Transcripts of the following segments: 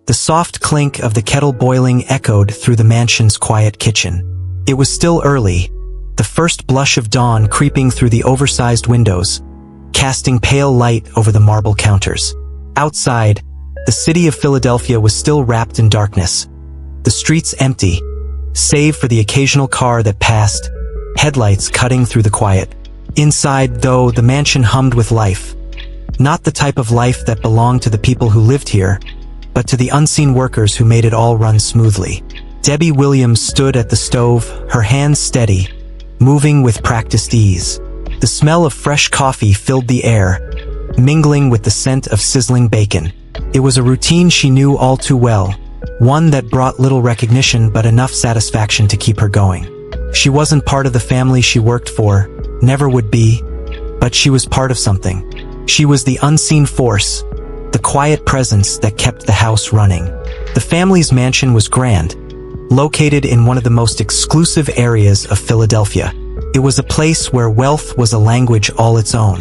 The soft clink of the kettle boiling echoed through the mansion's quiet kitchen. It was still early, the first blush of dawn creeping through the oversized windows, casting pale light over the marble counters. Outside, the city of Philadelphia was still wrapped in darkness, the streets empty, save for the occasional car that passed, headlights cutting through the quiet. Inside, though, the mansion hummed with life. Not the type of life that belonged to the people who lived here, but to the unseen workers who made it all run smoothly. Debbie Williams stood at the stove, her hands steady, moving with practiced ease. The smell of fresh coffee filled the air, mingling with the scent of sizzling bacon. It was a routine she knew all too well, one that brought little recognition but enough satisfaction to keep her going. She wasn't part of the family she worked for, never would be, but she was part of something. She was the unseen force, the quiet presence that kept the house running. The family's mansion was grand, located in one of the most exclusive areas of Philadelphia. It was a place where wealth was a language all its own.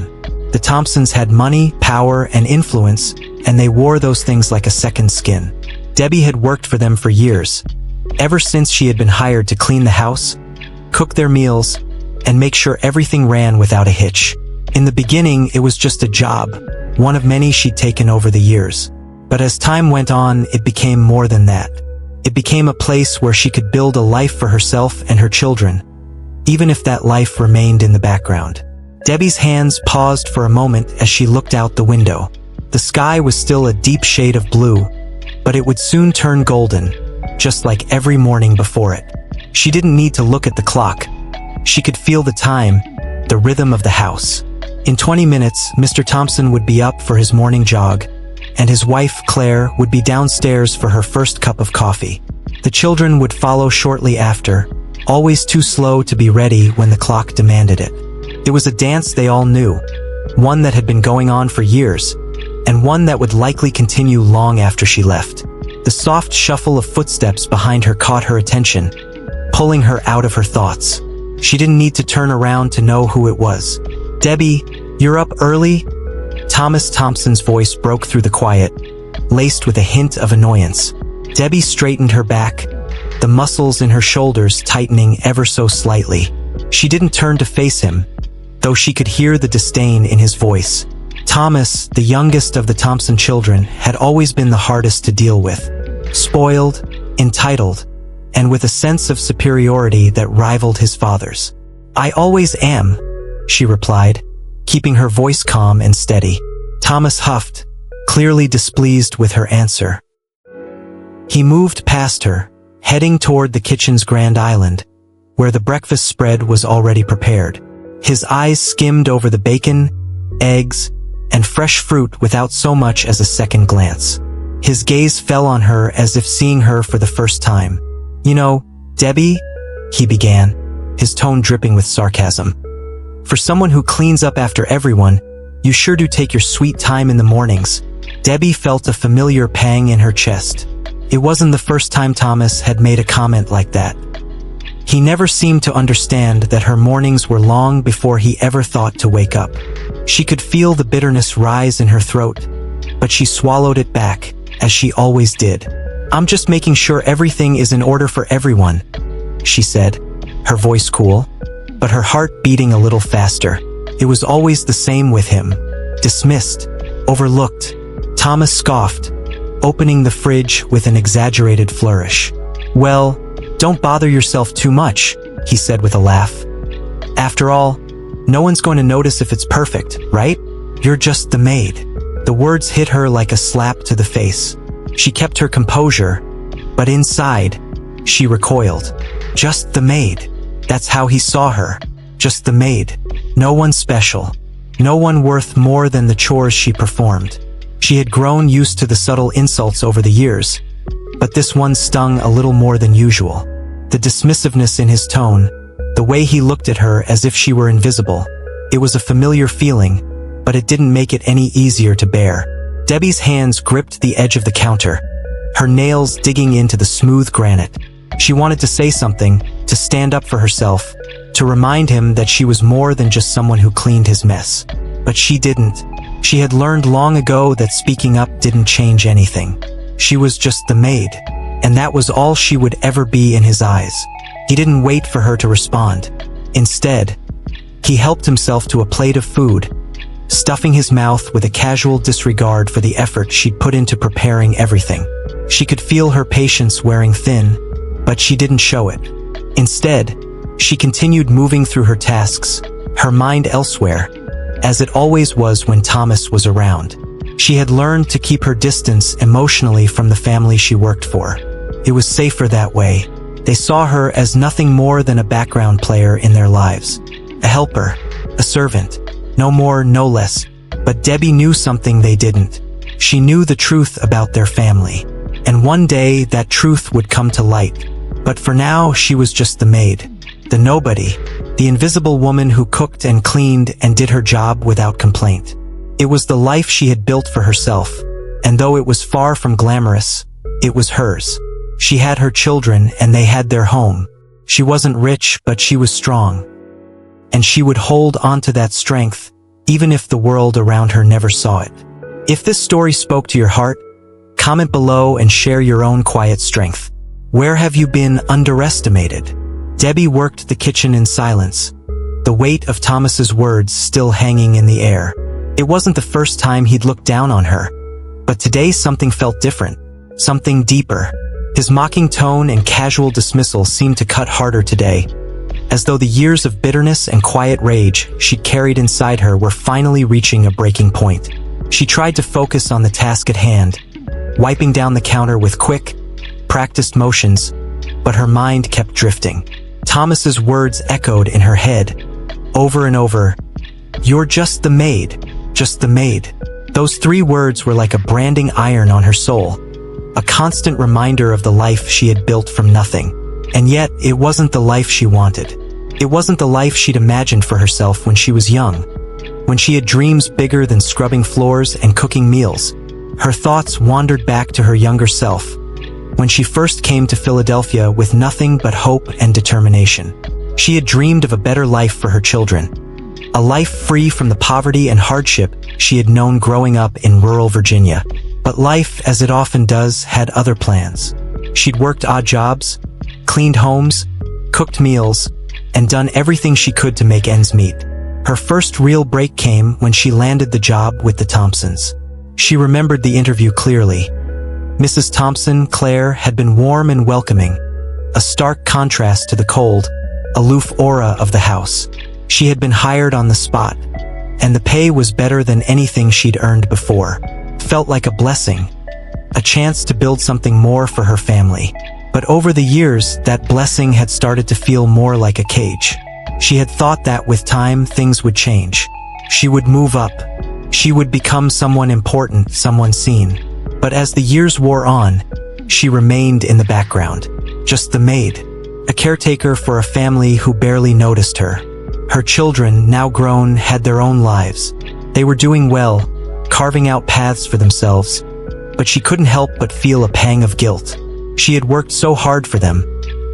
The Thompsons had money, power, and influence, and they wore those things like a second skin. Debbie had worked for them for years, ever since she had been hired to clean the house, cook their meals, and make sure everything ran without a hitch. In the beginning, it was just a job, one of many she'd taken over the years. But as time went on, it became more than that. It became a place where she could build a life for herself and her children, even if that life remained in the background. Debbie's hands paused for a moment as she looked out the window. The sky was still a deep shade of blue, but it would soon turn golden, just like every morning before it. She didn't need to look at the clock. She could feel the time, the rhythm of the house. In 20 minutes, Mr. Thompson would be up for his morning jog, and his wife, Claire, would be downstairs for her first cup of coffee. The children would follow shortly after, always too slow to be ready when the clock demanded it. It was a dance they all knew, one that had been going on for years, and one that would likely continue long after she left. The soft shuffle of footsteps behind her caught her attention, pulling her out of her thoughts. She didn't need to turn around to know who it was. "Debbie, you're up early?" Thomas Thompson's voice broke through the quiet, laced with a hint of annoyance. Debbie straightened her back, the muscles in her shoulders tightening ever so slightly. She didn't turn to face him, though she could hear the disdain in his voice. Thomas, the youngest of the Thompson children, had always been the hardest to deal with. Spoiled, entitled, and with a sense of superiority that rivaled his father's. "I always am," she replied, keeping her voice calm and steady. Thomas huffed, clearly displeased with her answer. He moved past her, heading toward the kitchen's grand island, where the breakfast spread was already prepared. His eyes skimmed over the bacon, eggs, and fresh fruit without so much as a second glance. His gaze fell on her as if seeing her for the first time. "You know, Debbie," he began, his tone dripping with sarcasm. "For someone who cleans up after everyone, you sure do take your sweet time in the mornings." Debbie felt a familiar pang in her chest. It wasn't the first time Thomas had made a comment like that. He never seemed to understand that her mornings were long before he ever thought to wake up. She could feel the bitterness rise in her throat, but she swallowed it back, as she always did. "I'm just making sure everything is in order for everyone," she said, her voice cool, but her heart beating a little faster. It was always the same with him. Dismissed, overlooked. Thomas scoffed, opening the fridge with an exaggerated flourish. "Well, don't bother yourself too much," he said with a laugh. "After all, no one's going to notice if it's perfect, right? You're just the maid." The words hit her like a slap to the face. She kept her composure, but inside, she recoiled. Just the maid. That's how he saw her. Just the maid. No one special. No one worth more than the chores she performed. She had grown used to the subtle insults over the years, but this one stung a little more than usual. The dismissiveness in his tone, the way he looked at her as if she were invisible. It was a familiar feeling, but it didn't make it any easier to bear. Debbie's hands gripped the edge of the counter, her nails digging into the smooth granite. She wanted to say something, to stand up for herself, to remind him that she was more than just someone who cleaned his mess. But she didn't. She had learned long ago that speaking up didn't change anything. She was just the maid, and that was all she would ever be in his eyes. He didn't wait for her to respond. Instead, he helped himself to a plate of food, stuffing his mouth with a casual disregard for the effort she'd put into preparing everything. She could feel her patience wearing thin, but she didn't show it. Instead, she continued moving through her tasks, her mind elsewhere, as it always was when Thomas was around. She had learned to keep her distance emotionally from the family she worked for. It was safer that way. They saw her as nothing more than a background player in their lives. A helper, a servant, no more, no less. But Debbie knew something they didn't. She knew the truth about their family. And one day that truth would come to light. But for now, she was just the maid. The nobody. The invisible woman who cooked and cleaned and did her job without complaint. It was the life she had built for herself. And though it was far from glamorous, it was hers. She had her children and they had their home. She wasn't rich, but she was strong. And she would hold on to that strength, even if the world around her never saw it. If this story spoke to your heart, comment below and share your own quiet strength. Where have you been underestimated? Debbie worked the kitchen in silence, the weight of Thomas's words still hanging in the air. It wasn't the first time he'd looked down on her, but today something felt different, something deeper. His mocking tone and casual dismissal seemed to cut harder today, as though the years of bitterness and quiet rage she'd carried inside her were finally reaching a breaking point. She tried to focus on the task at hand, wiping down the counter with quick, practiced motions, but her mind kept drifting. Thomas's words echoed in her head, over and over. "You're just the maid, just the maid." Those three words were like a branding iron on her soul, a constant reminder of the life she had built from nothing. And yet, it wasn't the life she wanted. It wasn't the life she'd imagined for herself when she was young, when she had dreams bigger than scrubbing floors and cooking meals. Her thoughts wandered back to her younger self, when she first came to Philadelphia with nothing but hope and determination. She had dreamed of a better life for her children, a life free from the poverty and hardship she had known growing up in rural Virginia. But life, as it often does, had other plans. She'd worked odd jobs, cleaned homes, cooked meals, and done everything she could to make ends meet. Her first real break came when she landed the job with the Thompsons. She remembered the interview clearly. Mrs. Thompson, Claire, had been warm and welcoming, a stark contrast to the cold, aloof aura of the house. She had been hired on the spot, and the pay was better than anything she'd earned before. Felt like a blessing, a chance to build something more for her family. But over the years, that blessing had started to feel more like a cage. She had thought that with time, things would change. She would move up. She would become someone important, someone seen. But as the years wore on, she remained in the background. Just the maid, a caretaker for a family who barely noticed her. Her children, now grown, had their own lives. They were doing well, carving out paths for themselves, but she couldn't help but feel a pang of guilt. She had worked so hard for them,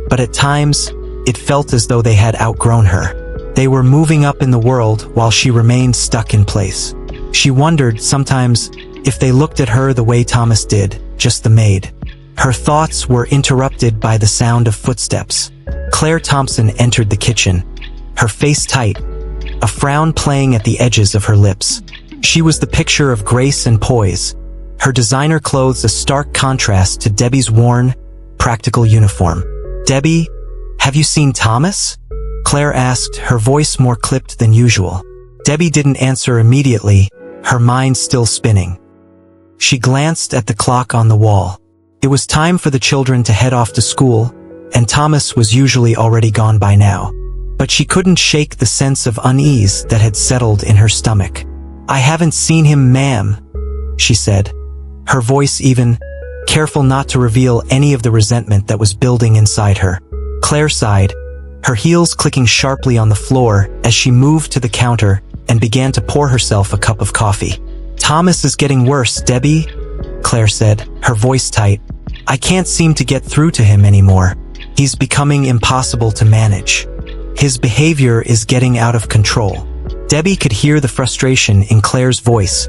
but at times, it felt as though they had outgrown her. They were moving up in the world while she remained stuck in place. She wondered, sometimes, if they looked at her the way Thomas did, just the maid. Her thoughts were interrupted by the sound of footsteps. Claire Thompson entered the kitchen, her face tight, a frown playing at the edges of her lips. She was the picture of grace and poise, her designer clothes a stark contrast to Debbie's worn, practical uniform. "Debbie, have you seen Thomas?" Claire asked, her voice more clipped than usual. Debbie didn't answer immediately, her mind still spinning. She glanced at the clock on the wall. It was time for the children to head off to school, and Thomas was usually already gone by now. But she couldn't shake the sense of unease that had settled in her stomach. "I haven't seen him, ma'am," she said, her voice even, careful not to reveal any of the resentment that was building inside her. Claire sighed, her heels clicking sharply on the floor as she moved to the counter and began to pour herself a cup of coffee. "Thomas is getting worse, Debbie," Claire said, her voice tight. "I can't seem to get through to him anymore. He's becoming impossible to manage. His behavior is getting out of control." Debbie could hear the frustration in Claire's voice,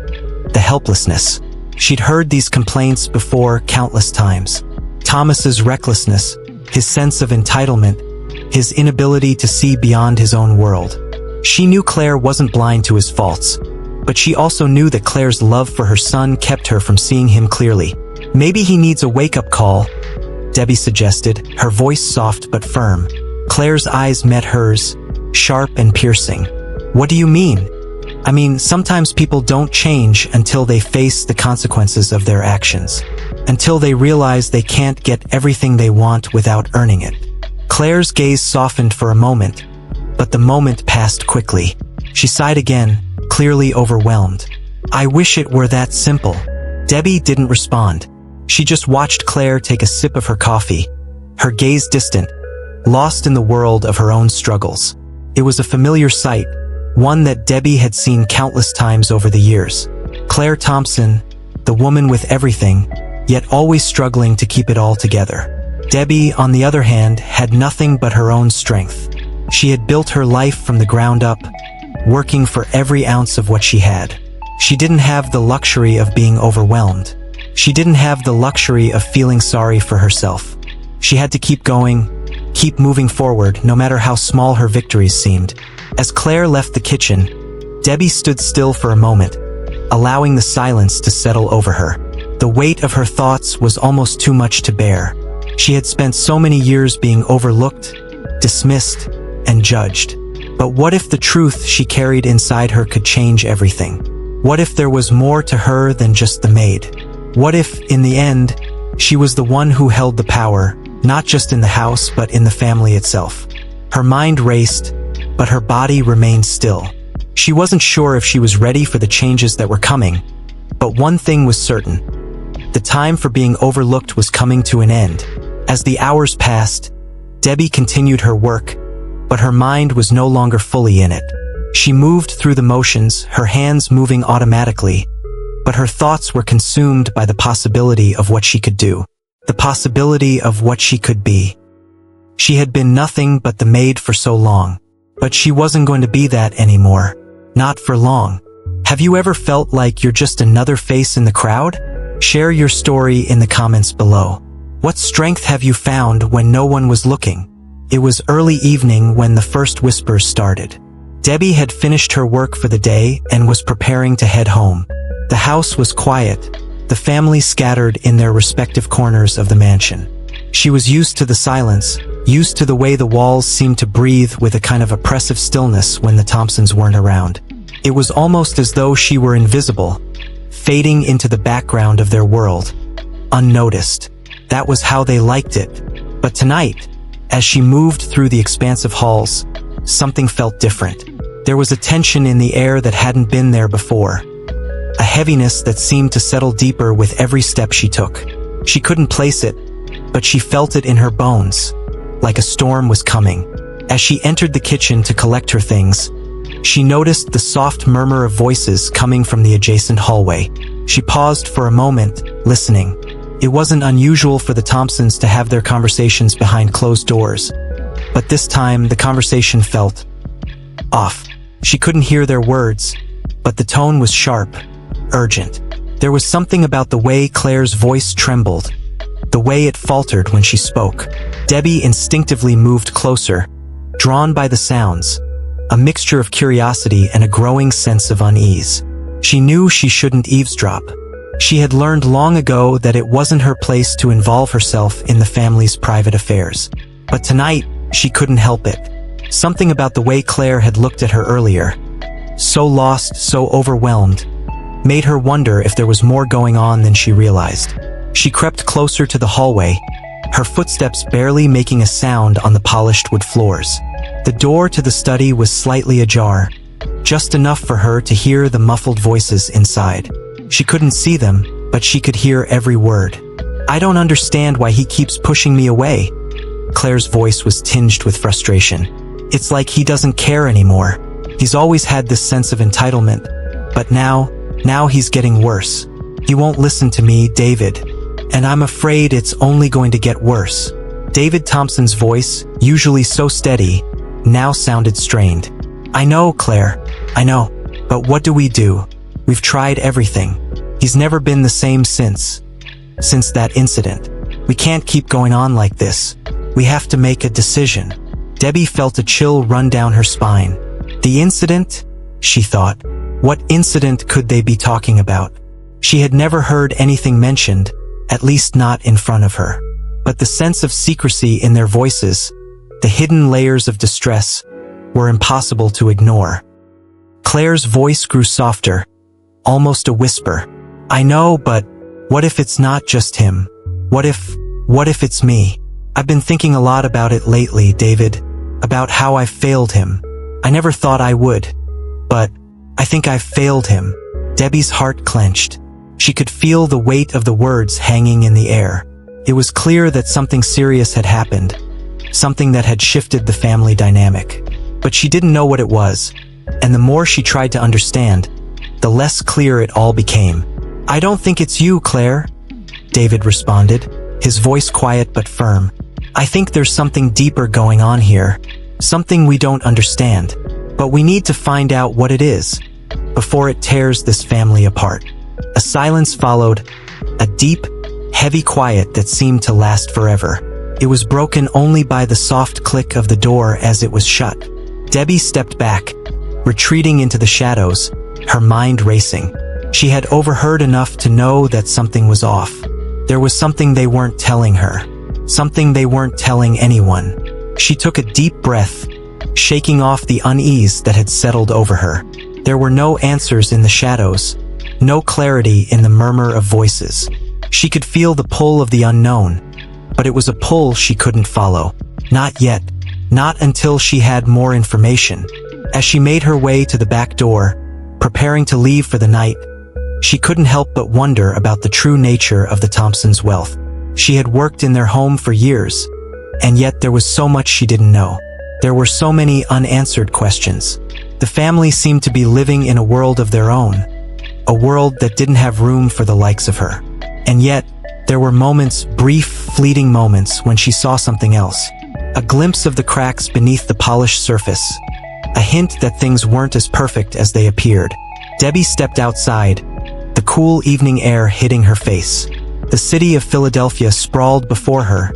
the helplessness. She'd heard these complaints before countless times. Thomas's recklessness, his sense of entitlement, his inability to see beyond his own world. She knew Claire wasn't blind to his faults, but she also knew that Claire's love for her son kept her from seeing him clearly. Maybe he needs a wake-up call, Debbie suggested, her voice soft but firm. Claire's eyes met hers, sharp and piercing. What do you mean? I mean, sometimes people don't change until they face the consequences of their actions. Until they realize they can't get everything they want without earning it. Claire's gaze softened for a moment, but the moment passed quickly. She sighed again, clearly overwhelmed. I wish it were that simple. Debbie didn't respond. She just watched Claire take a sip of her coffee, her gaze distant, lost in the world of her own struggles. It was a familiar sight, one that Debbie had seen countless times over the years. Claire Thompson, the woman with everything, yet always struggling to keep it all together. Debbie, on the other hand, had nothing but her own strength. She had built her life from the ground up, working for every ounce of what she had. She didn't have the luxury of being overwhelmed. She didn't have the luxury of feeling sorry for herself. She had to keep going, keep moving forward, no matter how small her victories seemed. As Claire left the kitchen, Debbie stood still for a moment, allowing the silence to settle over her. The weight of her thoughts was almost too much to bear. She had spent so many years being overlooked, dismissed, and judged. But what if the truth she carried inside her could change everything? What if there was more to her than just the maid? What if, in the end, she was the one who held the power, not just in the house but in the family itself? Her mind raced, but her body remained still. She wasn't sure if she was ready for the changes that were coming, but one thing was certain. The time for being overlooked was coming to an end. As the hours passed, Debbie continued her work, but her mind was no longer fully in it. She moved through the motions, her hands moving automatically, but her thoughts were consumed by the possibility of what she could do, the possibility of what she could be. She had been nothing but the maid for so long, but she wasn't going to be that anymore. Not for long. Have you ever felt like you're just another face in the crowd? Share your story in the comments below. What strength have you found when no one was looking? It was early evening when the first whispers started. Debbie had finished her work for the day and was preparing to head home. The house was quiet, the family scattered in their respective corners of the mansion. She was used to the silence, used to the way the walls seemed to breathe with a kind of oppressive stillness when the Thompsons weren't around. It was almost as though she were invisible, fading into the background of their world, unnoticed. That was how they liked it. But tonight, as she moved through the expansive halls, something felt different. There was a tension in the air that hadn't been there before, a heaviness that seemed to settle deeper with every step she took. She couldn't place it, but she felt it in her bones, like a storm was coming. As she entered the kitchen to collect her things, she noticed the soft murmur of voices coming from the adjacent hallway. She paused for a moment, listening. It wasn't unusual for the Thompsons to have their conversations behind closed doors, but this time the conversation felt off. She couldn't hear their words, but the tone was sharp, urgent. There was something about the way Claire's voice trembled, the way it faltered when she spoke. Debbie instinctively moved closer, drawn by the sounds, a mixture of curiosity and a growing sense of unease. She knew she shouldn't eavesdrop. She had learned long ago that it wasn't her place to involve herself in the family's private affairs. But tonight, she couldn't help it. Something about the way Claire had looked at her earlier, so lost, so overwhelmed, made her wonder if there was more going on than she realized. She crept closer to the hallway, her footsteps barely making a sound on the polished wood floors. The door to the study was slightly ajar, just enough for her to hear the muffled voices inside. She couldn't see them, but she could hear every word. I don't understand why he keeps pushing me away. Claire's voice was tinged with frustration. It's like he doesn't care anymore. He's always had this sense of entitlement, but now he's getting worse. He won't listen to me, David, and I'm afraid it's only going to get worse. David Thompson's voice, usually so steady, now sounded strained. I know, Claire, I know, but what do? We've tried everything. He's never been the same since that incident. We can't keep going on like this. We have to make a decision. Debbie felt a chill run down her spine. The incident? She thought. What incident could they be talking about? She had never heard anything mentioned, at least not in front of her. But the sense of secrecy in their voices, the hidden layers of distress, were impossible to ignore. Claire's voice grew softer, almost a whisper. I know, but what if it's not just him? What if it's me? I've been thinking a lot about it lately, David, about how I failed him. I never thought I would, but I think I failed him. Debbie's heart clenched. She could feel the weight of the words hanging in the air. It was clear that something serious had happened, something that had shifted the family dynamic. But she didn't know what it was, and the more she tried to understand, the less clear it all became. I don't think it's you, Claire, David responded, his voice quiet but firm. I think there's something deeper going on here, something we don't understand, but we need to find out what it is, before it tears this family apart. A silence followed, a deep, heavy quiet that seemed to last forever. It was broken only by the soft click of the door as it was shut. Debbie stepped back, retreating into the shadows, her mind racing. She had overheard enough to know that something was off. There was something they weren't telling her, something they weren't telling anyone. She took a deep breath, shaking off the unease that had settled over her. There were no answers in the shadows, no clarity in the murmur of voices. She could feel the pull of the unknown, but it was a pull she couldn't follow. Not yet, not until she had more information. As she made her way to the back door, preparing to leave for the night, she couldn't help but wonder about the true nature of the Thompsons' wealth. She had worked in their home for years, and yet there was so much she didn't know. There were so many unanswered questions. The family seemed to be living in a world of their own, a world that didn't have room for the likes of her. And yet, there were moments, brief, fleeting moments, when she saw something else. A glimpse of the cracks beneath the polished surface, a hint that things weren't as perfect as they appeared. Debbie stepped outside, the cool evening air hitting her face. The city of Philadelphia sprawled before her,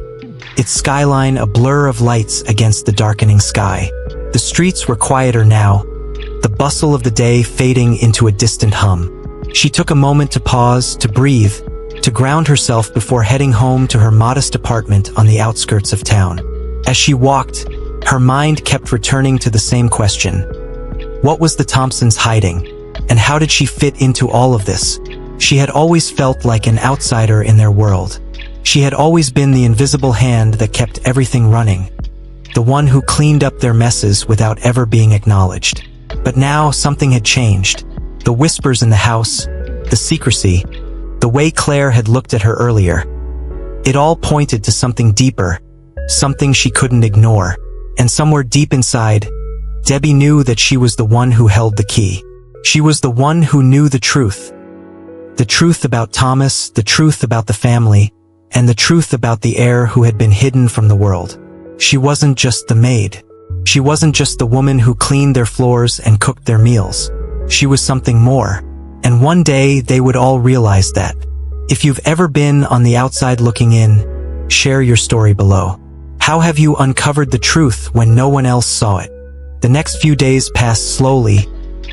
its skyline a blur of lights against the darkening sky. The streets were quieter now, the bustle of the day fading into a distant hum. She took a moment to pause, to breathe, to ground herself before heading home to her modest apartment on the outskirts of town. As she walked, her mind kept returning to the same question. What was the Thompsons hiding? And how did she fit into all of this? She had always felt like an outsider in their world. She had always been the invisible hand that kept everything running, the one who cleaned up their messes without ever being acknowledged. But now something had changed. The whispers in the house, the secrecy, the way Claire had looked at her earlier. It all pointed to something deeper, something she couldn't ignore. And somewhere deep inside, Debbie knew that she was the one who held the key. She was the one who knew the truth. The truth about Thomas, the truth about the family, and the truth about the heir who had been hidden from the world. She wasn't just the maid. She wasn't just the woman who cleaned their floors and cooked their meals. She was something more. And one day they would all realize that. If you've ever been on the outside looking in, share your story below. How have you uncovered the truth when no one else saw it? The next few days passed slowly,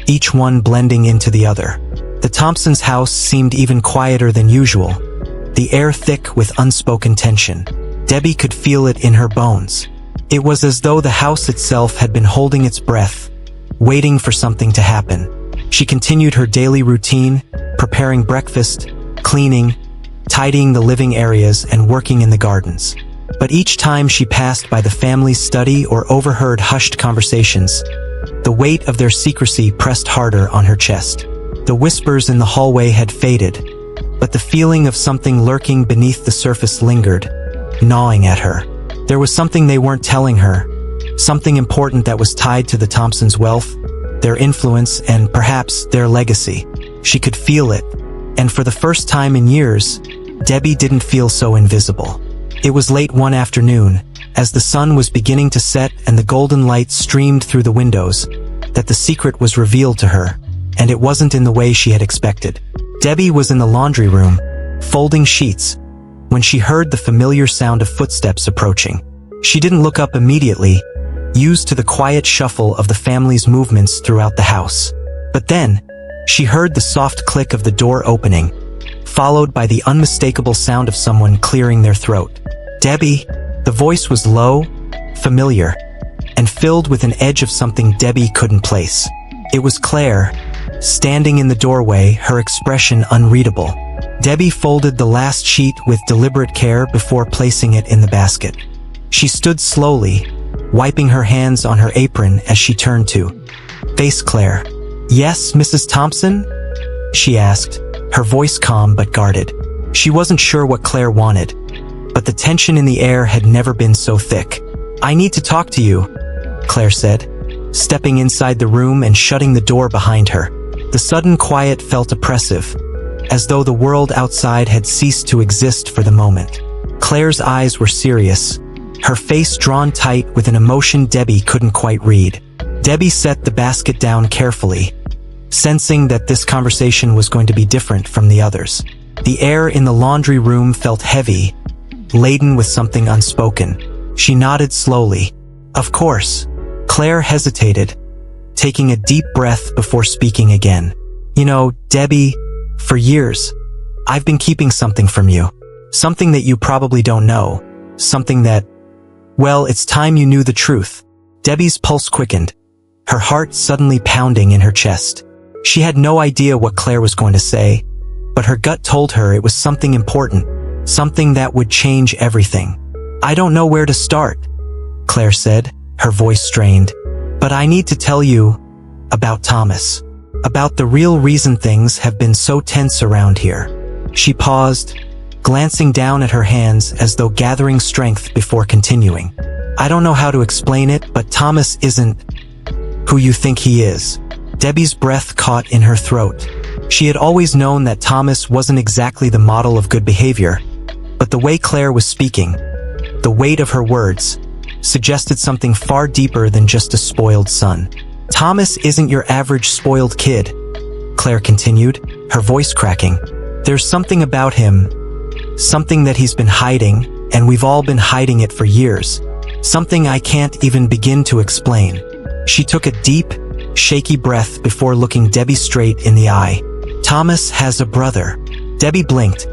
each one blending into the other. The Thompsons' house seemed even quieter than usual, the air thick with unspoken tension. Debbie could feel it in her bones. It was as though the house itself had been holding its breath, waiting for something to happen. She continued her daily routine, preparing breakfast, cleaning, tidying the living areas, and working in the gardens. But each time she passed by the family's study or overheard hushed conversations, the weight of their secrecy pressed harder on her chest. The whispers in the hallway had faded, but the feeling of something lurking beneath the surface lingered, gnawing at her. There was something they weren't telling her, something important that was tied to the Thompsons' wealth, their influence, and perhaps their legacy. She could feel it, and for the first time in years, Debbie didn't feel so invisible. It was late one afternoon, as the sun was beginning to set and the golden light streamed through the windows, that the secret was revealed to her, and it wasn't in the way she had expected. Debbie was in the laundry room, folding sheets, when she heard the familiar sound of footsteps approaching. She didn't look up immediately, used to the quiet shuffle of the family's movements throughout the house. But then, she heard the soft click of the door opening, followed by the unmistakable sound of someone clearing their throat. "Debbie," the voice was low, familiar, and filled with an edge of something Debbie couldn't place. It was Claire, standing in the doorway, her expression unreadable. Debbie folded the last sheet with deliberate care before placing it in the basket. She stood slowly, wiping her hands on her apron as she turned to face Claire. "Yes, Mrs. Thompson?" she asked, her voice calm but guarded. She wasn't sure what Claire wanted, but the tension in the air had never been so thick. "I need to talk to you," Claire said, stepping inside the room and shutting the door behind her. The sudden quiet felt oppressive, as though the world outside had ceased to exist for the moment. Claire's eyes were serious, her face drawn tight with an emotion Debbie couldn't quite read. Debbie set the basket down carefully, sensing that this conversation was going to be different from the others. The air in the laundry room felt heavy, laden with something unspoken. She nodded slowly. "Of course." Claire hesitated, taking a deep breath before speaking again. "You know, Debbie, for years, I've been keeping something from you. Something that you probably don't know. Something that, well, it's time you knew the truth." Debbie's pulse quickened, her heart suddenly pounding in her chest. She had no idea what Claire was going to say, but her gut told her it was something important, something that would change everything. "I don't know where to start," Claire said, her voice strained. "But I need to tell you about Thomas. About the real reason things have been so tense around here." She paused, glancing down at her hands as though gathering strength before continuing. "I don't know how to explain it, but Thomas isn't who you think he is." Debbie's breath caught in her throat. She had always known that Thomas wasn't exactly the model of good behavior, but the way Claire was speaking, the weight of her words, suggested something far deeper than just a spoiled son. "Thomas isn't your average spoiled kid," Claire continued, her voice cracking. "There's something about him, something that he's been hiding, and we've all been hiding it for years. Something I can't even begin to explain." She took a deep, shaky breath before looking Debbie straight in the eye. "Thomas has a brother." Debbie blinked,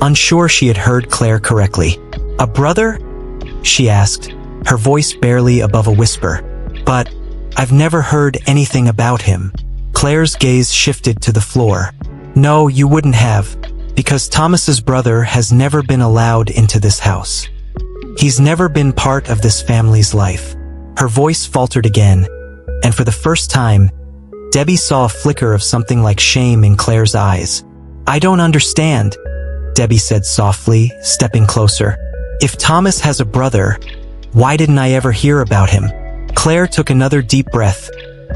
unsure she had heard Claire correctly. "A brother?" she asked, her voice barely above a whisper. "But I've never heard anything about him." Claire's gaze shifted to the floor. "No, you wouldn't have, because Thomas's brother has never been allowed into this house. He's never been part of this family's life." Her voice faltered again, and for the first time, Debbie saw a flicker of something like shame in Claire's eyes. "I don't understand," Debbie said softly, stepping closer. "If Thomas has a brother, why didn't I ever hear about him?" Claire took another deep breath,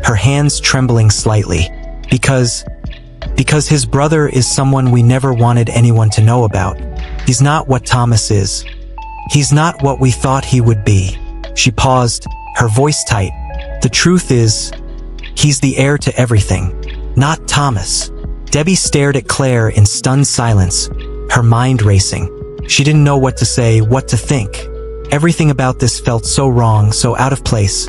her hands trembling slightly. Because his brother is someone we never wanted anyone to know about. He's not what Thomas is. He's not what we thought he would be." She paused, her voice tight. "The truth is, he's the heir to everything, not Thomas." Debbie stared at Claire in stunned silence, her mind racing. She didn't know what to say, what to think. Everything about this felt so wrong, so out of place.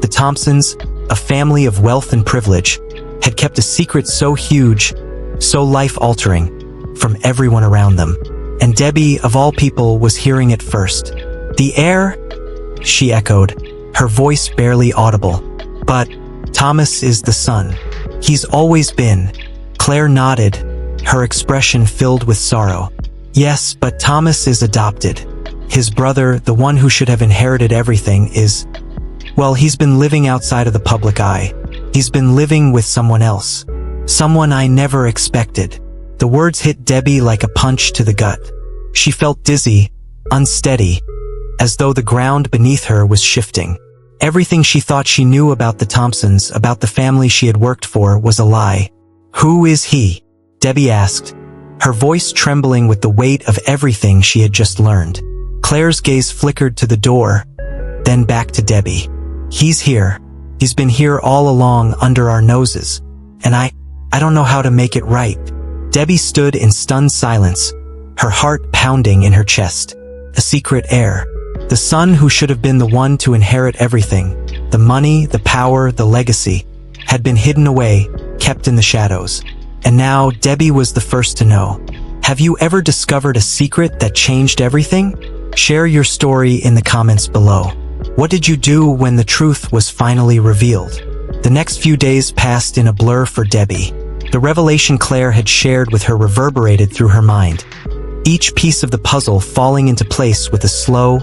The Thompsons, a family of wealth and privilege, had kept a secret so huge, so life-altering, from everyone around them. And Debbie, of all people, was hearing it first. "The heir?" she echoed, her voice barely audible. "But Thomas is the son. He's always been." Claire nodded, her expression filled with sorrow. "Yes, but Thomas is adopted. His brother, the one who should have inherited everything, is... well, he's been living outside of the public eye. He's been living with someone else. Someone I never expected." The words hit Debbie like a punch to the gut. She felt dizzy, unsteady, as though the ground beneath her was shifting. Everything she thought she knew about the Thompsons, about the family she had worked for, was a lie. "Who is he?" Debbie asked, her voice trembling with the weight of everything she had just learned. Claire's gaze flickered to the door, then back to Debbie. "He's here. He's been here all along under our noses. And I don't know how to make it right." Debbie stood in stunned silence, her heart pounding in her chest. A secret heir. The son who should have been the one to inherit everything, the money, the power, the legacy, had been hidden away, kept in the shadows. And now Debbie was the first to know. Have you ever discovered a secret that changed everything? Share your story in the comments below. What did you do when the truth was finally revealed? The next few days passed in a blur for Debbie. The revelation Claire had shared with her reverberated through her mind, each piece of the puzzle falling into place with a slow,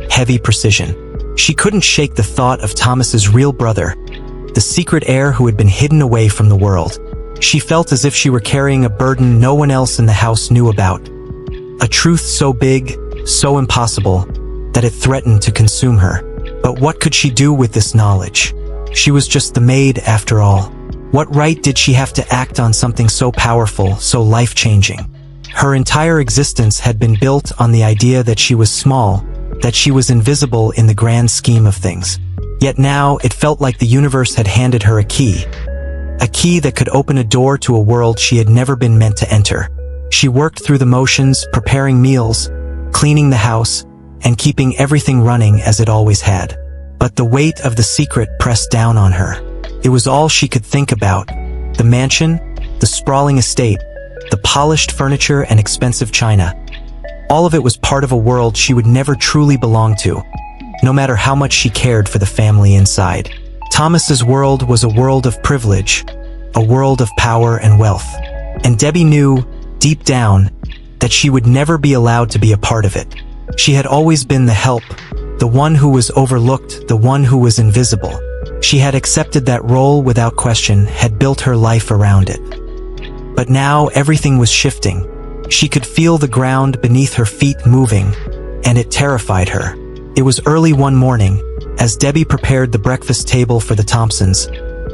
heavy precision. She couldn't shake the thought of Thomas's real brother, the secret heir who had been hidden away from the world. She felt as if she were carrying a burden no one else in the house knew about. A truth so big, so impossible, that it threatened to consume her. But what could she do with this knowledge? She was just the maid after all. What right did she have to act on something so powerful, so life-changing? Her entire existence had been built on the idea that she was small, that she was invisible in the grand scheme of things. Yet now it felt like the universe had handed her a key that could open a door to a world she had never been meant to enter. She worked through the motions, preparing meals, cleaning the house, and keeping everything running as it always had. But the weight of the secret pressed down on her. It was all she could think about. The mansion, the sprawling estate, the polished furniture and expensive china. All of it was part of a world she would never truly belong to, no matter how much she cared for the family inside. Thomas's world was a world of privilege, a world of power and wealth. And Debbie knew, deep down, that she would never be allowed to be a part of it. She had always been the help, the one who was overlooked, the one who was invisible. She had accepted that role without question, had built her life around it. But now everything was shifting. She could feel the ground beneath her feet moving, and it terrified her. It was early one morning, as Debbie prepared the breakfast table for the Thompsons,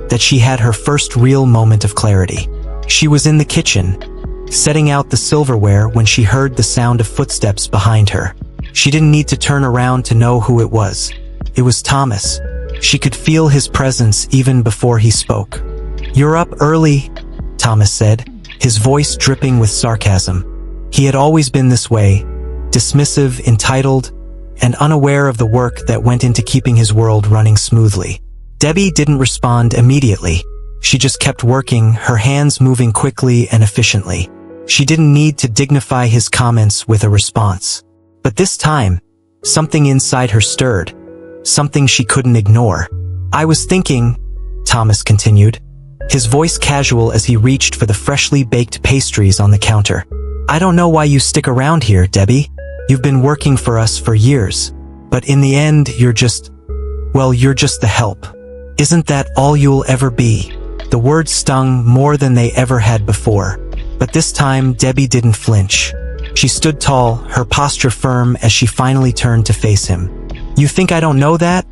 that she had her first real moment of clarity. She was in the kitchen, setting out the silverware when she heard the sound of footsteps behind her. She didn't need to turn around to know who it was. It was Thomas. She could feel his presence even before he spoke. "You're up early," Thomas said, his voice dripping with sarcasm. He had always been this way, dismissive, entitled, and unaware of the work that went into keeping his world running smoothly. Debbie didn't respond immediately. She just kept working, her hands moving quickly and efficiently. She didn't need to dignify his comments with a response. But this time, something inside her stirred, something she couldn't ignore. "I was thinking," Thomas continued, his voice casual as he reached for the freshly baked pastries on the counter. "I don't know why you stick around here, Debbie. You've been working for us for years. But in the end, you're just the help. Isn't that all you'll ever be?" The words stung more than they ever had before. But this time, Debbie didn't flinch. She stood tall, her posture firm as she finally turned to face him. "You think I don't know that?"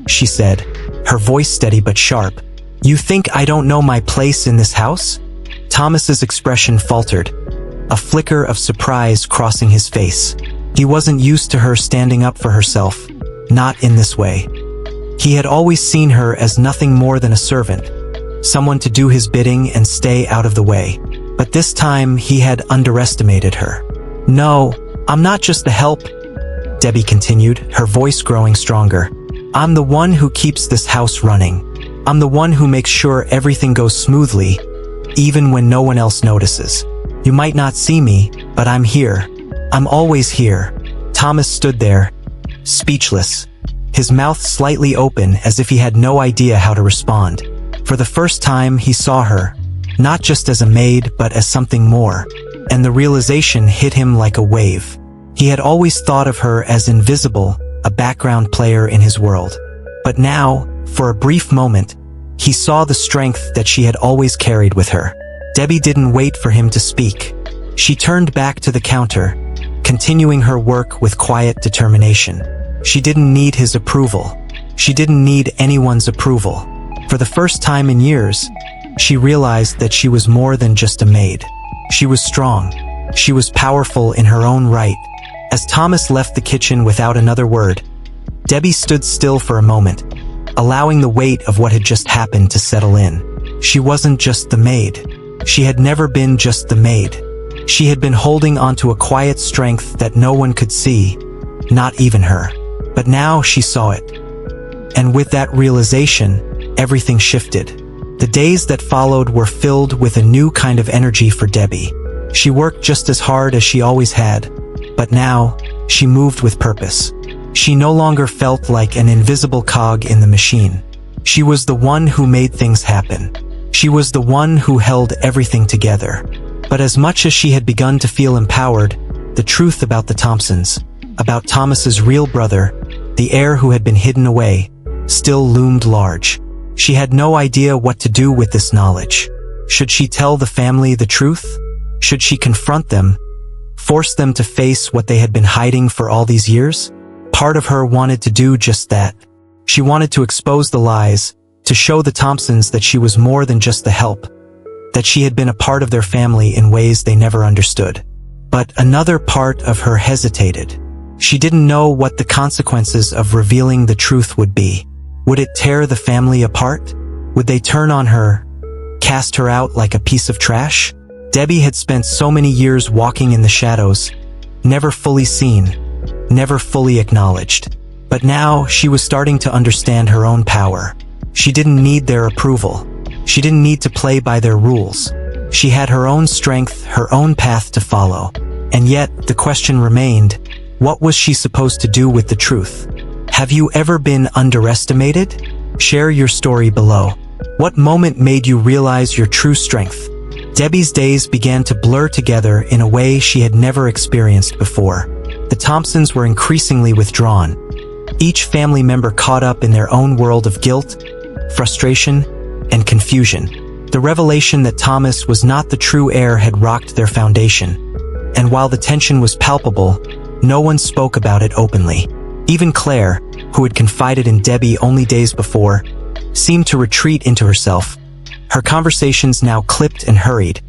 she said, her voice steady but sharp. "You think I don't know my place in this house?" Thomas's expression faltered, a flicker of surprise crossing his face. He wasn't used to her standing up for herself, not in this way. He had always seen her as nothing more than a servant, someone to do his bidding and stay out of the way. But this time, he had underestimated her. "No, I'm not just the help," Debbie continued, her voice growing stronger. "I'm the one who keeps this house running. I'm the one who makes sure everything goes smoothly, even when no one else notices. You might not see me, but I'm here. I'm always here." Thomas stood there, speechless, his mouth slightly open as if he had no idea how to respond. For the first time, he saw her, not just as a maid, but as something more, and the realization hit him like a wave. He had always thought of her as invisible, a background player in his world. But now, for a brief moment, he saw the strength that she had always carried with her. Debbie didn't wait for him to speak. She turned back to the counter, continuing her work with quiet determination. She didn't need his approval. She didn't need anyone's approval. For the first time in years, she realized that she was more than just a maid. She was strong. She was powerful in her own right. As Thomas left the kitchen without another word, Debbie stood still for a moment, allowing the weight of what had just happened to settle in. She wasn't just the maid. She had never been just the maid. She had been holding onto a quiet strength that no one could see, not even her. But now she saw it. And with that realization, everything shifted. The days that followed were filled with a new kind of energy for Debbie. She worked just as hard as she always had, but now, she moved with purpose. She no longer felt like an invisible cog in the machine. She was the one who made things happen. She was the one who held everything together. But as much as she had begun to feel empowered, the truth about the Thompsons, about Thomas's real brother, the heir who had been hidden away, still loomed large. She had no idea what to do with this knowledge. Should she tell the family the truth? Should she confront them, force them to face what they had been hiding for all these years? Part of her wanted to do just that. She wanted to expose the lies, to show the Thompsons that she was more than just the help, that she had been a part of their family in ways they never understood. But another part of her hesitated. She didn't know what the consequences of revealing the truth would be. Would it tear the family apart? Would they turn on her, cast her out like a piece of trash? Debbie had spent so many years walking in the shadows, never fully seen, never fully acknowledged. But now she was starting to understand her own power. She didn't need their approval. She didn't need to play by their rules. She had her own strength, her own path to follow. And yet, the question remained, what was she supposed to do with the truth? Have you ever been underestimated? Share your story below. What moment made you realize your true strength? Debbie's days began to blur together in a way she had never experienced before. The Thompsons were increasingly withdrawn, each family member caught up in their own world of guilt, frustration, and confusion. The revelation that Thomas was not the true heir had rocked their foundation, and while the tension was palpable, no one spoke about it openly. Even Claire, who had confided in Debbie only days before, seemed to retreat into herself. Her conversations now clipped and hurried,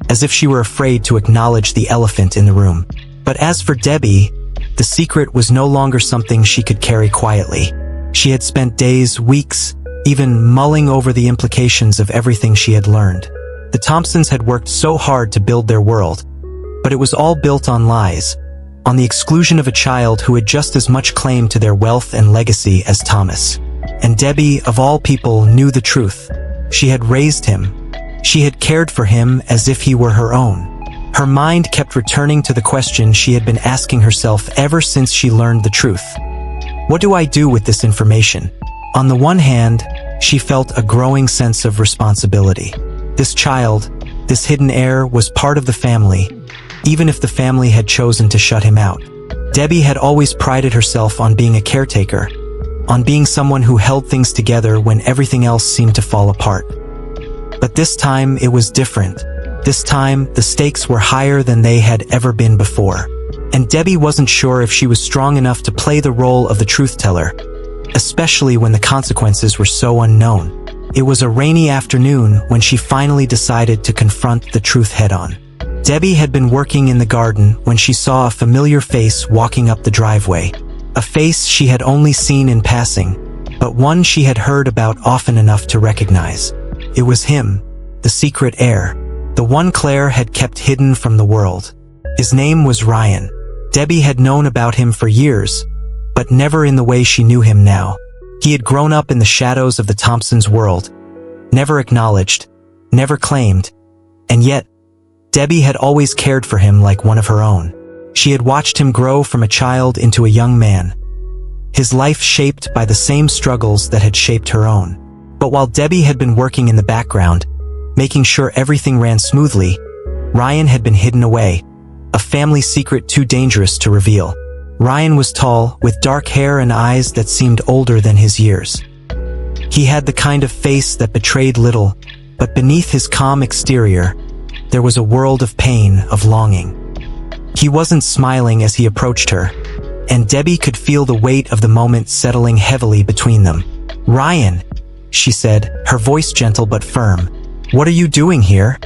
as if she were afraid to acknowledge the elephant in the room. But as for Debbie, the secret was no longer something she could carry quietly. She had spent days, weeks, even mulling over the implications of everything she had learned. The Thompsons had worked so hard to build their world, but it was all built on lies, on the exclusion of a child who had just as much claim to their wealth and legacy as Thomas. And Debbie, of all people, knew the truth. She had raised him. She had cared for him as if he were her own. Her mind kept returning to the question she had been asking herself ever since she learned the truth. What do I do with this information? On the one hand, she felt a growing sense of responsibility. This child, this hidden heir, was part of the family, even if the family had chosen to shut him out. Debbie had always prided herself on being a caretaker, on being someone who held things together when everything else seemed to fall apart. But this time it was different. This time, the stakes were higher than they had ever been before. And Debbie wasn't sure if she was strong enough to play the role of the truth-teller, especially when the consequences were so unknown. It was a rainy afternoon when she finally decided to confront the truth head-on. Debbie had been working in the garden when she saw a familiar face walking up the driveway. A face she had only seen in passing, but one she had heard about often enough to recognize. It was him, the secret heir. The one Claire had kept hidden from the world. His name was Ryan. Debbie had known about him for years, but never in the way she knew him now. He had grown up in the shadows of the Thompsons' world, never acknowledged, never claimed, and yet, Debbie had always cared for him like one of her own. She had watched him grow from a child into a young man, his life shaped by the same struggles that had shaped her own. But while Debbie had been working in the background, making sure everything ran smoothly, Ryan had been hidden away, a family secret too dangerous to reveal. Ryan was tall, with dark hair and eyes that seemed older than his years. He had the kind of face that betrayed little, but beneath his calm exterior, there was a world of pain, of longing. He wasn't smiling as he approached her, and Debbie could feel the weight of the moment settling heavily between them. "Ryan," she said, her voice gentle but firm. "What are you doing here?"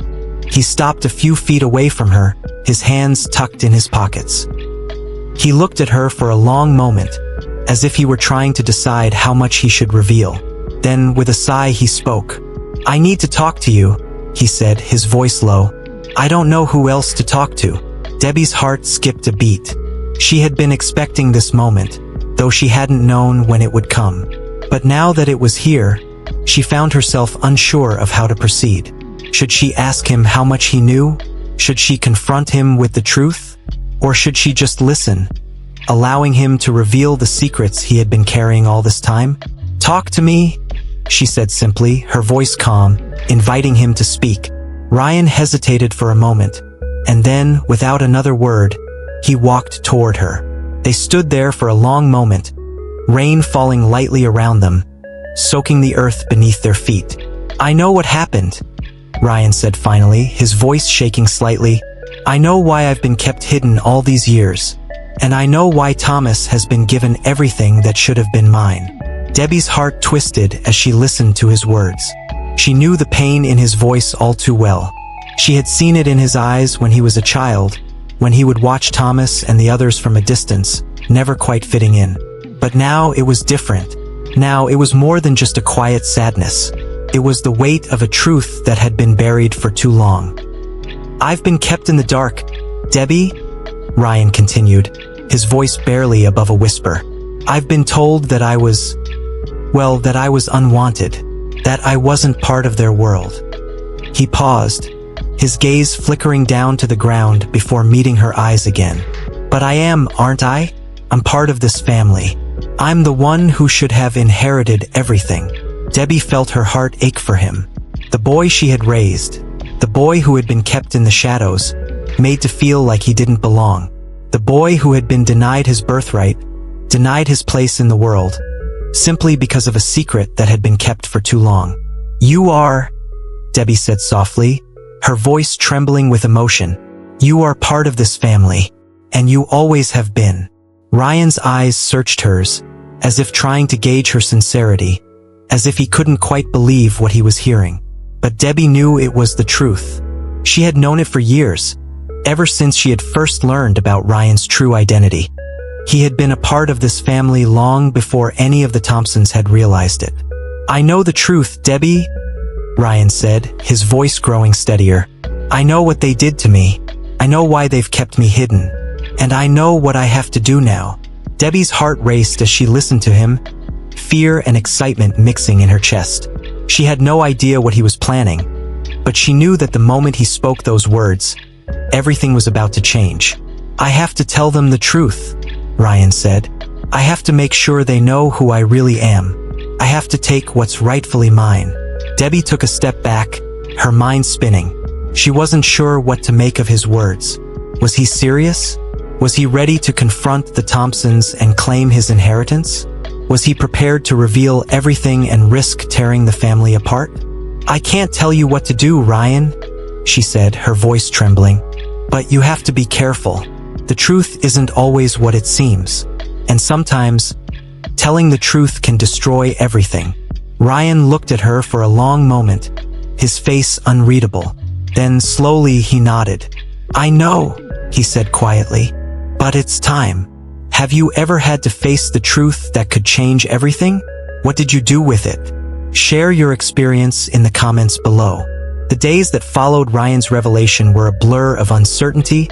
He stopped a few feet away from her, his hands tucked in his pockets. He looked at her for a long moment, as if he were trying to decide how much he should reveal. Then, with a sigh, he spoke. "I need to talk to you," he said, his voice low. "I don't know who else to talk to." Debbie's heart skipped a beat. She had been expecting this moment, though she hadn't known when it would come. But now that it was here, she found herself unsure of how to proceed. Should she ask him how much he knew? Should she confront him with the truth? Or should she just listen, allowing him to reveal the secrets he had been carrying all this time? "Talk to me," she said simply, her voice calm, inviting him to speak. Ryan hesitated for a moment, and then, without another word, he walked toward her. They stood there for a long moment, rain falling lightly around them, soaking the earth beneath their feet. "I know what happened," Ryan said finally, his voice shaking slightly. "I know why I've been kept hidden all these years, and I know why Thomas has been given everything that should have been mine." Debbie's heart twisted as she listened to his words. She knew the pain in his voice all too well. She had seen it in his eyes when he was a child, when he would watch Thomas and the others from a distance, never quite fitting in. But now it was different. Now it was more than just a quiet sadness. It was the weight of a truth that had been buried for too long. "I've been kept in the dark, Debbie," Ryan continued, his voice barely above a whisper. "I've been told that I was unwanted, that I wasn't part of their world." He paused, his gaze flickering down to the ground before meeting her eyes again. "But I am, aren't I? I'm part of this family. I'm the one who should have inherited everything." Debbie felt her heart ache for him. The boy she had raised, the boy who had been kept in the shadows, made to feel like he didn't belong. The boy who had been denied his birthright, denied his place in the world, simply because of a secret that had been kept for too long. "You are," Debbie said softly, her voice trembling with emotion. "You are part of this family, and you always have been." Ryan's eyes searched hers, as if trying to gauge her sincerity, as if he couldn't quite believe what he was hearing. But Debbie knew it was the truth. She had known it for years, ever since she had first learned about Ryan's true identity. He had been a part of this family long before any of the Thompsons had realized it. "I know the truth, Debbie," Ryan said, his voice growing steadier. "I know what they did to me. I know why they've kept me hidden. And I know what I have to do now." Debbie's heart raced as she listened to him, fear and excitement mixing in her chest. She had no idea what he was planning, but she knew that the moment he spoke those words, everything was about to change. "I have to tell them the truth," Ryan said. "I have to make sure they know who I really am. I have to take what's rightfully mine." Debbie took a step back, her mind spinning. She wasn't sure what to make of his words. Was he serious? Was he ready to confront the Thompsons and claim his inheritance? Was he prepared to reveal everything and risk tearing the family apart? "I can't tell you what to do, Ryan," she said, her voice trembling. "But you have to be careful. The truth isn't always what it seems. And sometimes, telling the truth can destroy everything." Ryan looked at her for a long moment, his face unreadable. Then slowly he nodded. "I know," he said quietly. "But it's time. Have you ever had to face the truth that could change everything? What did you do with it?" Share your experience in the comments below. The days that followed Ryan's revelation were a blur of uncertainty,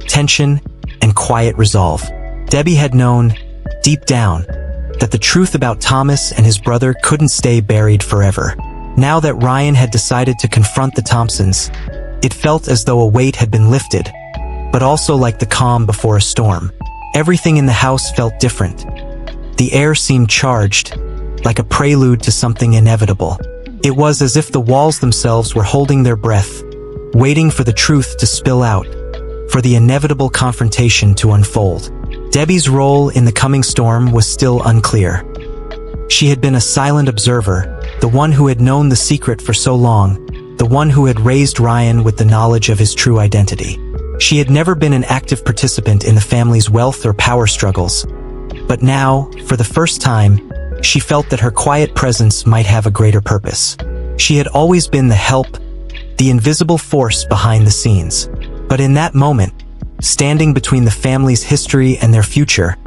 tension, and quiet resolve. Debbie had known, deep down, that the truth about Thomas and his brother couldn't stay buried forever. Now that Ryan had decided to confront the Thompsons, it felt as though a weight had been lifted, but also like the calm before a storm. Everything in the house felt different. The air seemed charged, like a prelude to something inevitable. It was as if the walls themselves were holding their breath, waiting for the truth to spill out, for the inevitable confrontation to unfold. Debbie's role in the coming storm was still unclear. She had been a silent observer, the one who had known the secret for so long, the one who had raised Ryan with the knowledge of his true identity. She had never been an active participant in the family's wealth or power struggles. But now, for the first time, she felt that her quiet presence might have a greater purpose. She had always been the help, the invisible force behind the scenes. But in that moment, standing between the family's history and their future,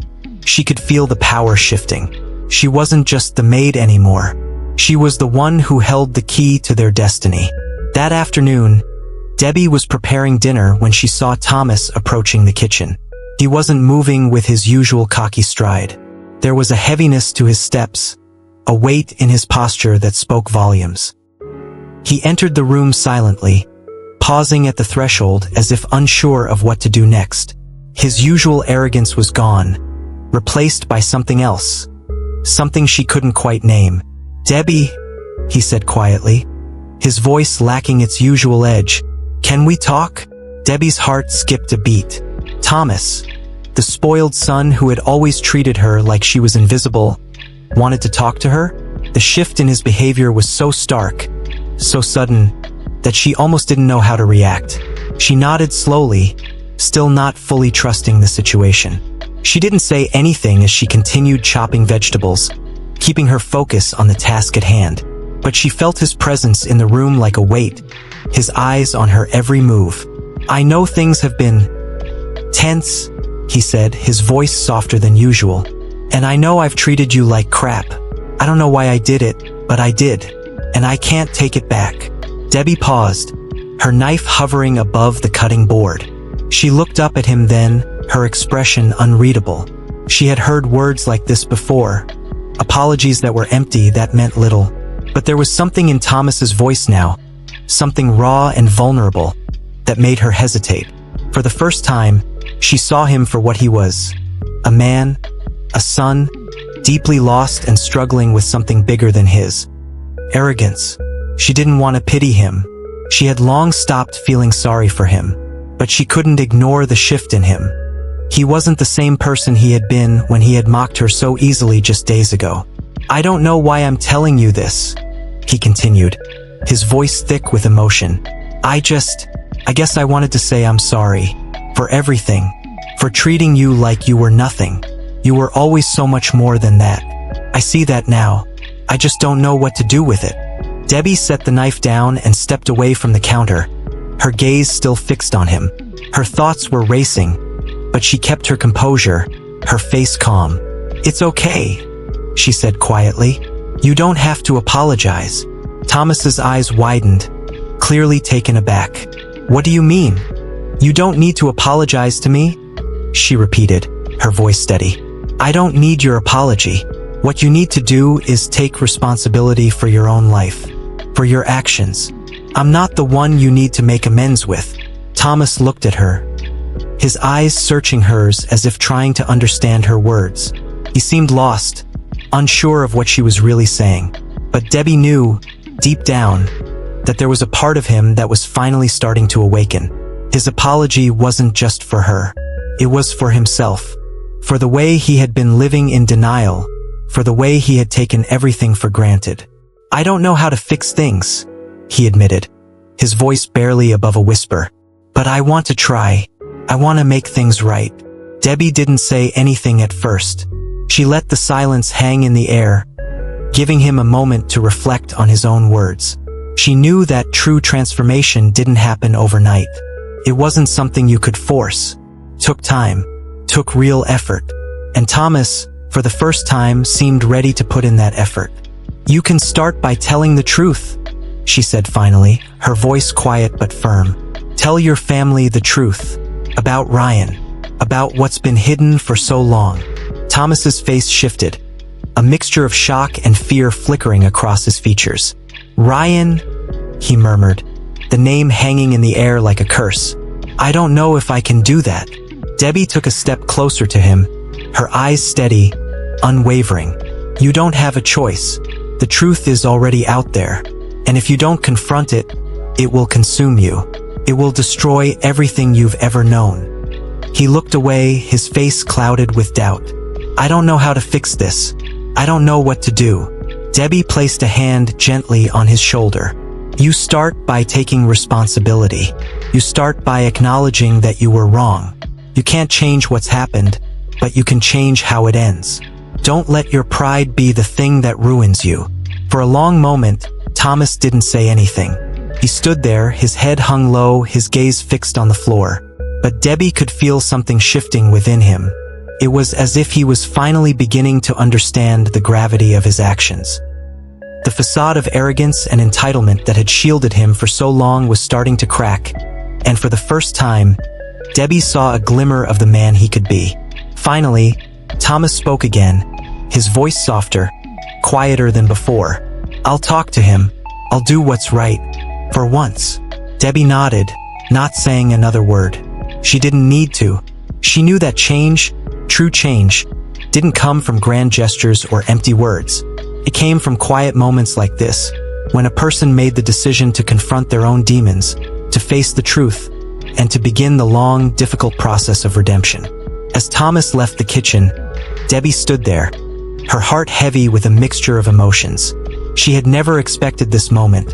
she could feel the power shifting. She wasn't just the maid anymore. She was the one who held the key to their destiny. That afternoon, Debbie was preparing dinner when she saw Thomas approaching the kitchen. He wasn't moving with his usual cocky stride. There was a heaviness to his steps, a weight in his posture that spoke volumes. He entered the room silently, pausing at the threshold as if unsure of what to do next. His usual arrogance was gone, replaced by something else, something she couldn't quite name. "Debbie," he said quietly, his voice lacking its usual edge. "Can we talk?" Debbie's heart skipped a beat. Thomas, the spoiled son who had always treated her like she was invisible, wanted to talk to her? The shift in his behavior was so stark, so sudden, that she almost didn't know how to react. She nodded slowly, still not fully trusting the situation. She didn't say anything as she continued chopping vegetables, keeping her focus on the task at hand. But she felt his presence in the room like a weight, his eyes on her every move. "I know things have been tense," he said, his voice softer than usual. "And I know I've treated you like crap. I don't know why I did it, but I did. And I can't take it back." Debbie paused, her knife hovering above the cutting board. She looked up at him then, her expression unreadable. She had heard words like this before, apologies that were empty, that meant little. But there was something in Thomas's voice now, something raw and vulnerable, that made her hesitate. For the first time, she saw him for what he was. A man, a son, deeply lost and struggling with something bigger than his. Arrogance. She didn't want to pity him. She had long stopped feeling sorry for him. But she couldn't ignore the shift in him. He wasn't the same person he had been when he had mocked her so easily just days ago. "I don't know why I'm telling you this," he continued, his voice thick with emotion. I guess I wanted to say I'm sorry. For everything. For treating you like you were nothing. You were always so much more than that. I see that now. I just don't know what to do with it." Debbie set the knife down and stepped away from the counter, her gaze still fixed on him. Her thoughts were racing, but she kept her composure, her face calm. "It's okay," she said quietly. "You don't have to apologize." Thomas's eyes widened, clearly taken aback. "What do you mean?" "You don't need to apologize to me," she repeated, her voice steady. "I don't need your apology. What you need to do is take responsibility for your own life, for your actions. I'm not the one you need to make amends with." Thomas looked at her, his eyes searching hers as if trying to understand her words. He seemed lost, unsure of what she was really saying. But Debbie knew, deep down, that there was a part of him that was finally starting to awaken. His apology wasn't just for her. It was for himself, for the way he had been living in denial, for the way he had taken everything for granted. "I don't know how to fix things," he admitted, his voice barely above a whisper. "But I want to try. I want to make things right." Debbie didn't say anything at first. She let the silence hang in the air, giving him a moment to reflect on his own words. She knew that true transformation didn't happen overnight. It wasn't something you could force. Took time, took real effort. And Thomas, for the first time, seemed ready to put in that effort. "You can start by telling the truth," she said finally, her voice quiet but firm. "Tell your family the truth. About Ryan. About what's been hidden for so long." Thomas's face shifted, a mixture of shock and fear flickering across his features. "Ryan," he murmured, the name hanging in the air like a curse. "I don't know if I can do that." Debbie took a step closer to him, her eyes steady, unwavering. "You don't have a choice. The truth is already out there. And if you don't confront it, it will consume you. It will destroy everything you've ever known." He looked away, his face clouded with doubt. "I don't know how to fix this. I don't know what to do." Debbie placed a hand gently on his shoulder. "You start by taking responsibility. You start by acknowledging that you were wrong. You can't change what's happened, but you can change how it ends. Don't let your pride be the thing that ruins you." For a long moment, Thomas didn't say anything. He stood there, his head hung low, his gaze fixed on the floor. But Debbie could feel something shifting within him. It was as if he was finally beginning to understand the gravity of his actions. The facade of arrogance and entitlement that had shielded him for so long was starting to crack, and for the first time, Debbie saw a glimmer of the man he could be. Finally, Thomas spoke again, his voice softer, quieter than before. "I'll talk to him. I'll do what's right. For once." Debbie nodded, not saying another word. She didn't need to. She knew that change, true change, didn't come from grand gestures or empty words. It came from quiet moments like this, when a person made the decision to confront their own demons, to face the truth, and to begin the long, difficult process of redemption. As Thomas left the kitchen, Debbie stood there, her heart heavy with a mixture of emotions. She had never expected this moment,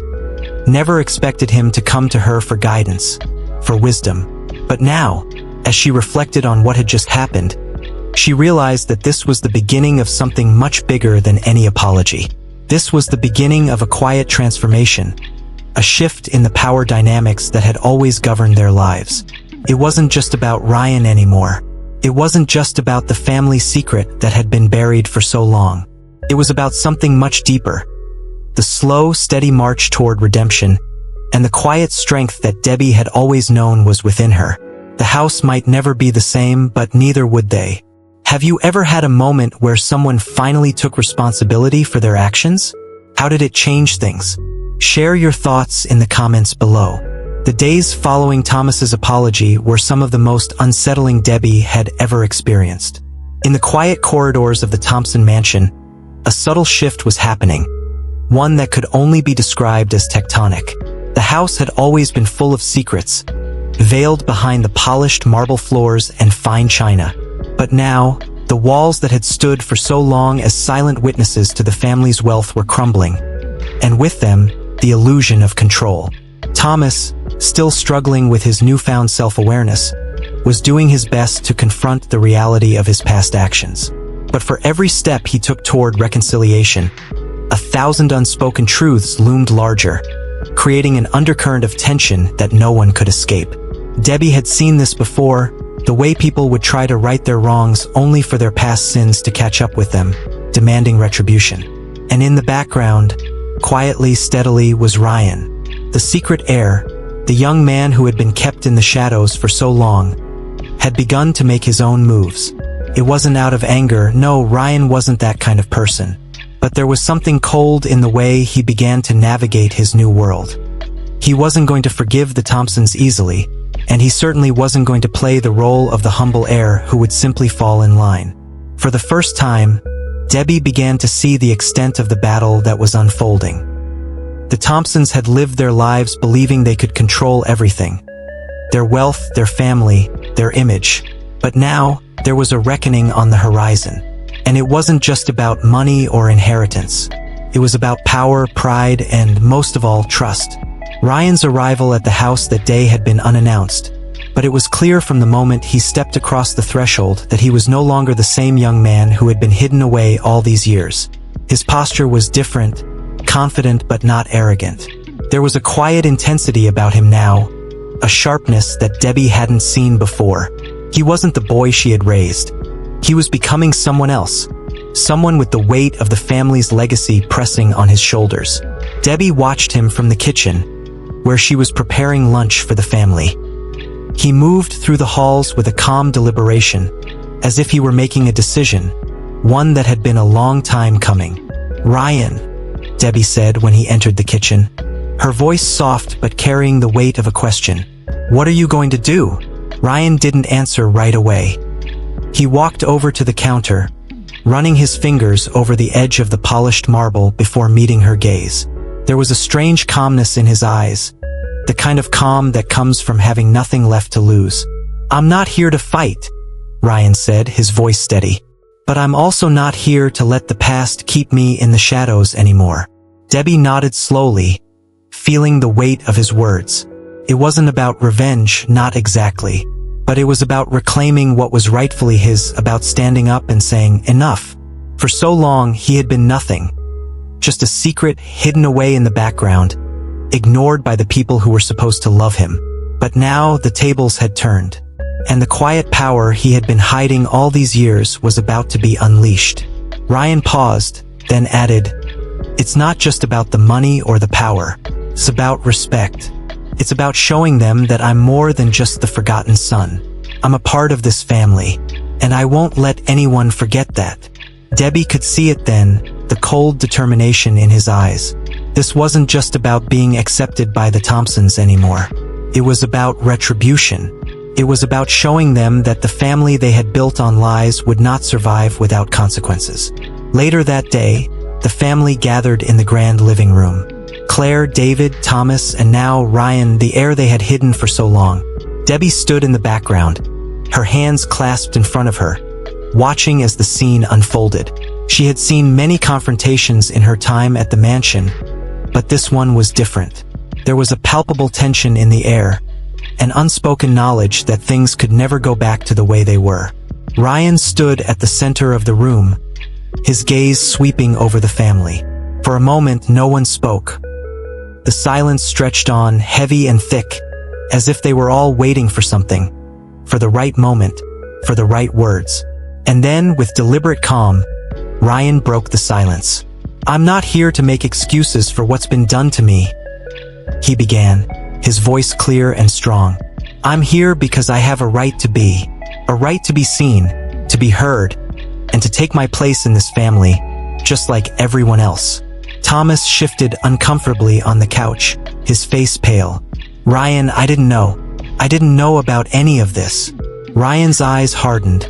never expected him to come to her for guidance, for wisdom. But now, as she reflected on what had just happened, she realized that this was the beginning of something much bigger than any apology. This was the beginning of a quiet transformation, a shift in the power dynamics that had always governed their lives. It wasn't just about Ryan anymore. It wasn't just about the family secret that had been buried for so long. It was about something much deeper. The slow, steady march toward redemption, and the quiet strength that Debbie had always known was within her. The house might never be the same, but neither would they. Have you ever had a moment where someone finally took responsibility for their actions? How did it change things? Share your thoughts in the comments below. The days following Thomas's apology were some of the most unsettling Debbie had ever experienced. In the quiet corridors of the Thompson mansion, a subtle shift was happening, one that could only be described as tectonic. The house had always been full of secrets, veiled behind the polished marble floors and fine china. But now, the walls that had stood for so long as silent witnesses to the family's wealth were crumbling, and with them, the illusion of control. Thomas, still struggling with his newfound self-awareness, was doing his best to confront the reality of his past actions. But for every step he took toward reconciliation, 1,000 unspoken truths loomed larger, creating an undercurrent of tension that no one could escape. Debbie had seen this before, the way people would try to right their wrongs only for their past sins to catch up with them, demanding retribution. And in the background, quietly, steadily, was Ryan, the secret heir, the young man who had been kept in the shadows for so long, had begun to make his own moves. It wasn't out of anger, no, Ryan wasn't that kind of person. But there was something cold in the way he began to navigate his new world. He wasn't going to forgive the Thompsons easily, and he certainly wasn't going to play the role of the humble heir who would simply fall in line. For the first time, Debbie began to see the extent of the battle that was unfolding. The Thompsons had lived their lives believing they could control everything. Their wealth, their family, their image. But now, there was a reckoning on the horizon. And it wasn't just about money or inheritance. It was about power, pride, and most of all, trust. Ryan's arrival at the house that day had been unannounced, but it was clear from the moment he stepped across the threshold that he was no longer the same young man who had been hidden away all these years. His posture was different, confident but not arrogant. There was a quiet intensity about him now, a sharpness that Debbie hadn't seen before. He wasn't the boy she had raised. He was becoming someone else, someone with the weight of the family's legacy pressing on his shoulders. Debbie watched him from the kitchen, where she was preparing lunch for the family. He moved through the halls with a calm deliberation, as if he were making a decision, one that had been a long time coming. "Ryan," Debbie said when he entered the kitchen, her voice soft but carrying the weight of a question. "What are you going to do?" Ryan didn't answer right away. He walked over to the counter, running his fingers over the edge of the polished marble before meeting her gaze. There was a strange calmness in his eyes, the kind of calm that comes from having nothing left to lose. "I'm not here to fight," Ryan said, his voice steady. "But I'm also not here to let the past keep me in the shadows anymore." Debbie nodded slowly, feeling the weight of his words. It wasn't about revenge, not exactly. But it was about reclaiming what was rightfully his, about standing up and saying, enough. For so long, he had been nothing. Just a secret hidden away in the background, ignored by the people who were supposed to love him. But now the tables had turned, and the quiet power he had been hiding all these years was about to be unleashed. Ryan paused, then added, It's not just about the money or the power. It's about respect. It's about showing them that I'm more than just the forgotten son. I'm a part of this family, and I won't let anyone forget that. Debbie could see it then, the cold determination in his eyes. This wasn't just about being accepted by the Thompsons anymore. It was about retribution. It was about showing them that the family they had built on lies would not survive without consequences. Later that day, the family gathered in the grand living room. Claire, David, Thomas, and now Ryan, the heir they had hidden for so long. Debbie stood in the background, her hands clasped in front of her, watching as the scene unfolded. She had seen many confrontations in her time at the mansion, but this one was different. There was a palpable tension in the air, an unspoken knowledge that things could never go back to the way they were. Ryan stood at the center of the room, his gaze sweeping over the family. For a moment, no one spoke. The silence stretched on, heavy and thick, as if they were all waiting for something, for the right moment, for the right words. And then, with deliberate calm, Ryan broke the silence. "I'm not here to make excuses for what's been done to me," he began, his voice clear and strong. "I'm here because I have a right to be seen, to be heard, and to take my place in this family, just like everyone else." Thomas shifted uncomfortably on the couch, his face pale. "Ryan, I didn't know. I didn't know about any of this." Ryan's eyes hardened,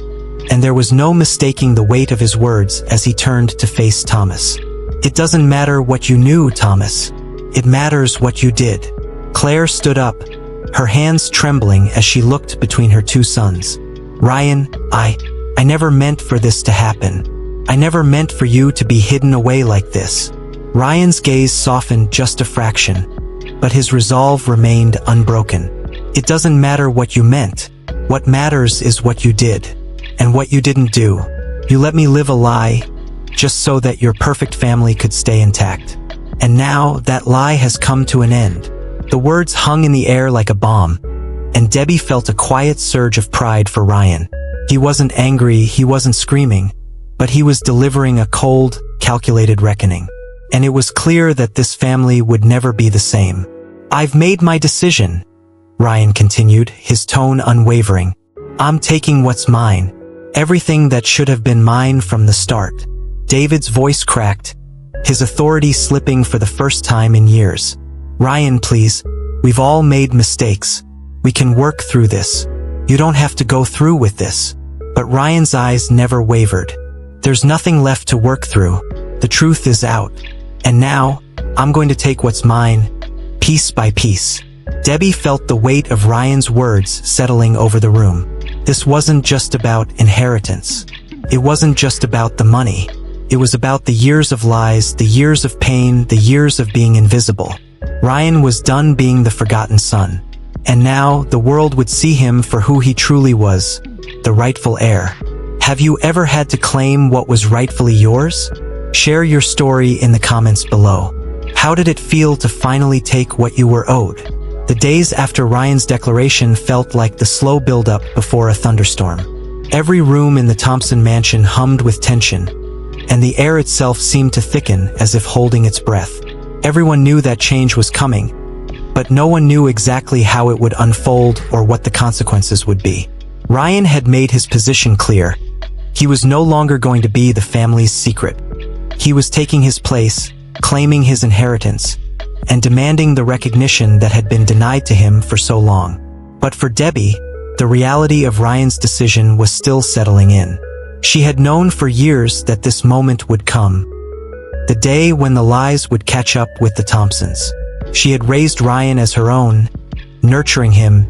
and there was no mistaking the weight of his words as he turned to face Thomas. "It doesn't matter what you knew, Thomas. It matters what you did." Claire stood up, her hands trembling as she looked between her two sons. "Ryan, I never meant for this to happen. I never meant for you to be hidden away like this." Ryan's gaze softened just a fraction, but his resolve remained unbroken. "It doesn't matter what you meant. What matters is what you did. And what you didn't do. You let me live a lie, just so that your perfect family could stay intact. And now, that lie has come to an end." The words hung in the air like a bomb, and Debbie felt a quiet surge of pride for Ryan. He wasn't angry, he wasn't screaming, but he was delivering a cold, calculated reckoning. And it was clear that this family would never be the same. "I've made my decision," Ryan continued, his tone unwavering. "I'm taking what's mine. Everything that should have been mine from the start." David's voice cracked, his authority slipping for the first time in years. "Ryan, please. We've all made mistakes. We can work through this. You don't have to go through with this." But Ryan's eyes never wavered. "There's nothing left to work through. The truth is out. And now, I'm going to take what's mine, piece by piece." Debbie felt the weight of Ryan's words settling over the room. This wasn't just about inheritance. It wasn't just about the money. It was about the years of lies, the years of pain, the years of being invisible. Ryan was done being the forgotten son. And now, the world would see him for who he truly was, the rightful heir. Have you ever had to claim what was rightfully yours? Share your story in the comments below. How did it feel to finally take what you were owed? The days after Ryan's declaration felt like the slow buildup before a thunderstorm. Every room in the Thompson mansion hummed with tension, and the air itself seemed to thicken as if holding its breath. Everyone knew that change was coming, but no one knew exactly how it would unfold or what the consequences would be. Ryan had made his position clear. He was no longer going to be the family's secret. He was taking his place, claiming his inheritance, and demanding the recognition that had been denied to him for so long. But for Debbie, the reality of Ryan's decision was still settling in. She had known for years that this moment would come. The day when the lies would catch up with the Thompsons. She had raised Ryan as her own, nurturing him,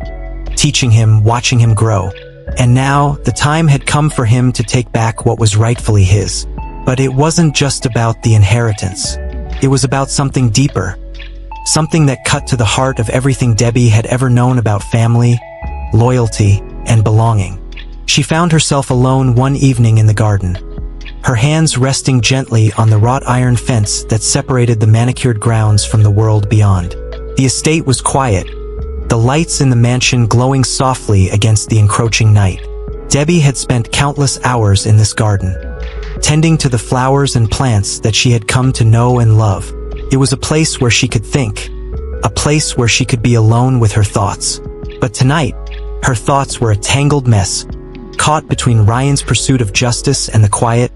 teaching him, watching him grow. And now, the time had come for him to take back what was rightfully his. But it wasn't just about the inheritance. It was about something deeper. Something that cut to the heart of everything Debbie had ever known about family, loyalty, and belonging. She found herself alone one evening in the garden, her hands resting gently on the wrought iron fence that separated the manicured grounds from the world beyond. The estate was quiet, the lights in the mansion glowing softly against the encroaching night. Debbie had spent countless hours in this garden, tending to the flowers and plants that she had come to know and love. It was a place where she could think, a place where she could be alone with her thoughts. But tonight, her thoughts were a tangled mess, caught between Ryan's pursuit of justice and the quiet,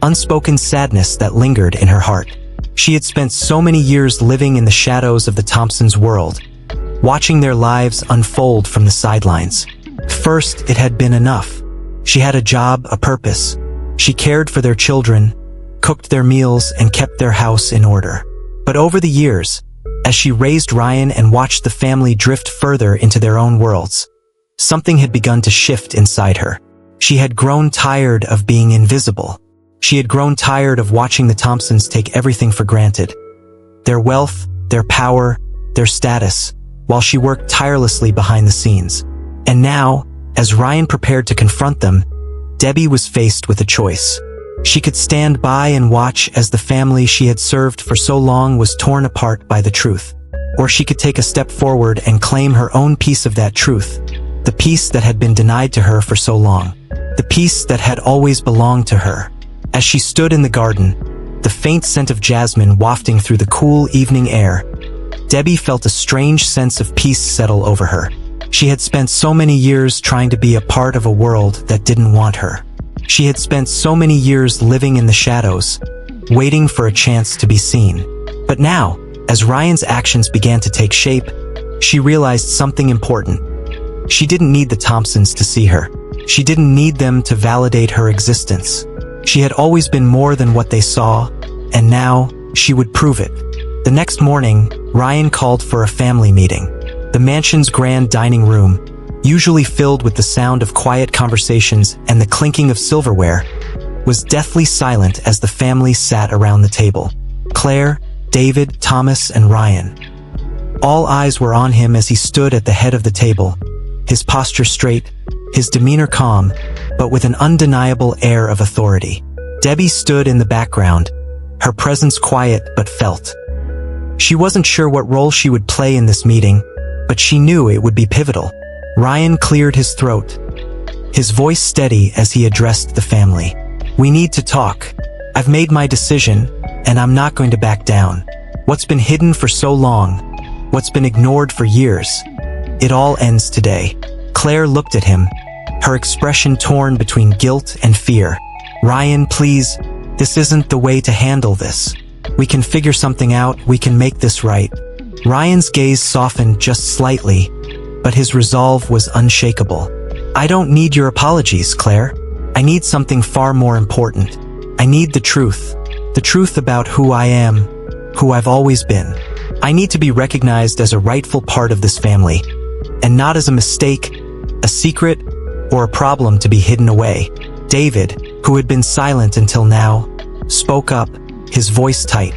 unspoken sadness that lingered in her heart. She had spent so many years living in the shadows of the Thompsons' world, watching their lives unfold from the sidelines. First, it had been enough. She had a job, a purpose. She cared for their children, cooked their meals, and kept their house in order. But over the years, as she raised Ryan and watched the family drift further into their own worlds, something had begun to shift inside her. She had grown tired of being invisible. She had grown tired of watching the Thompsons take everything for granted. Their wealth, their power, their status, while she worked tirelessly behind the scenes. And now, as Ryan prepared to confront them, Debbie was faced with a choice. She could stand by and watch as the family she had served for so long was torn apart by the truth. Or she could take a step forward and claim her own piece of that truth, the piece that had been denied to her for so long, the piece that had always belonged to her. As she stood in the garden, the faint scent of jasmine wafting through the cool evening air, Debbie felt a strange sense of peace settle over her. She had spent so many years trying to be a part of a world that didn't want her. She had spent so many years living in the shadows, waiting for a chance to be seen. But now, as Ryan's actions began to take shape, she realized something important. She didn't need the Thompsons to see her. She didn't need them to validate her existence. She had always been more than what they saw, and now she would prove it. The next morning, Ryan called for a family meeting. The mansion's grand dining room, usually filled with the sound of quiet conversations and the clinking of silverware, was deathly silent as the family sat around the table. Claire, David, Thomas, and Ryan. All eyes were on him as he stood at the head of the table, his posture straight, his demeanor calm, but with an undeniable air of authority. Debbie stood in the background, her presence quiet but felt. She wasn't sure what role she would play in this meeting, but she knew it would be pivotal. Ryan cleared his throat, his voice steady as he addressed the family. "We need to talk. I've made my decision, and I'm not going to back down. What's been hidden for so long, what's been ignored for years, it all ends today." Claire looked at him, her expression torn between guilt and fear. "Ryan, please, this isn't the way to handle this. We can figure something out, we can make this right." Ryan's gaze softened just slightly, but his resolve was unshakable. "I don't need your apologies, Claire. I need something far more important. I need the truth about who I am, who I've always been. I need to be recognized as a rightful part of this family, and not as a mistake, a secret, or a problem to be hidden away." David, who had been silent until now, spoke up, his voice tight.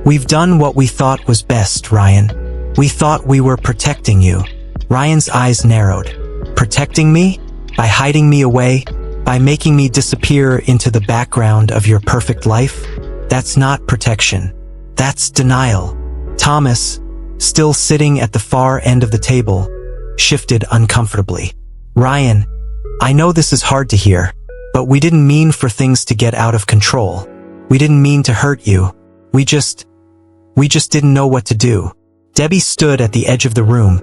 "We've done what we thought was best, Ryan. We thought we were protecting you." Ryan's eyes narrowed. "Protecting me? By hiding me away? By making me disappear into the background of your perfect life? That's not protection. That's denial." Thomas, still sitting at the far end of the table, shifted uncomfortably. "Ryan, I know this is hard to hear, but we didn't mean for things to get out of control. We didn't mean to hurt you. We just didn't know what to do." Debbie stood at the edge of the room,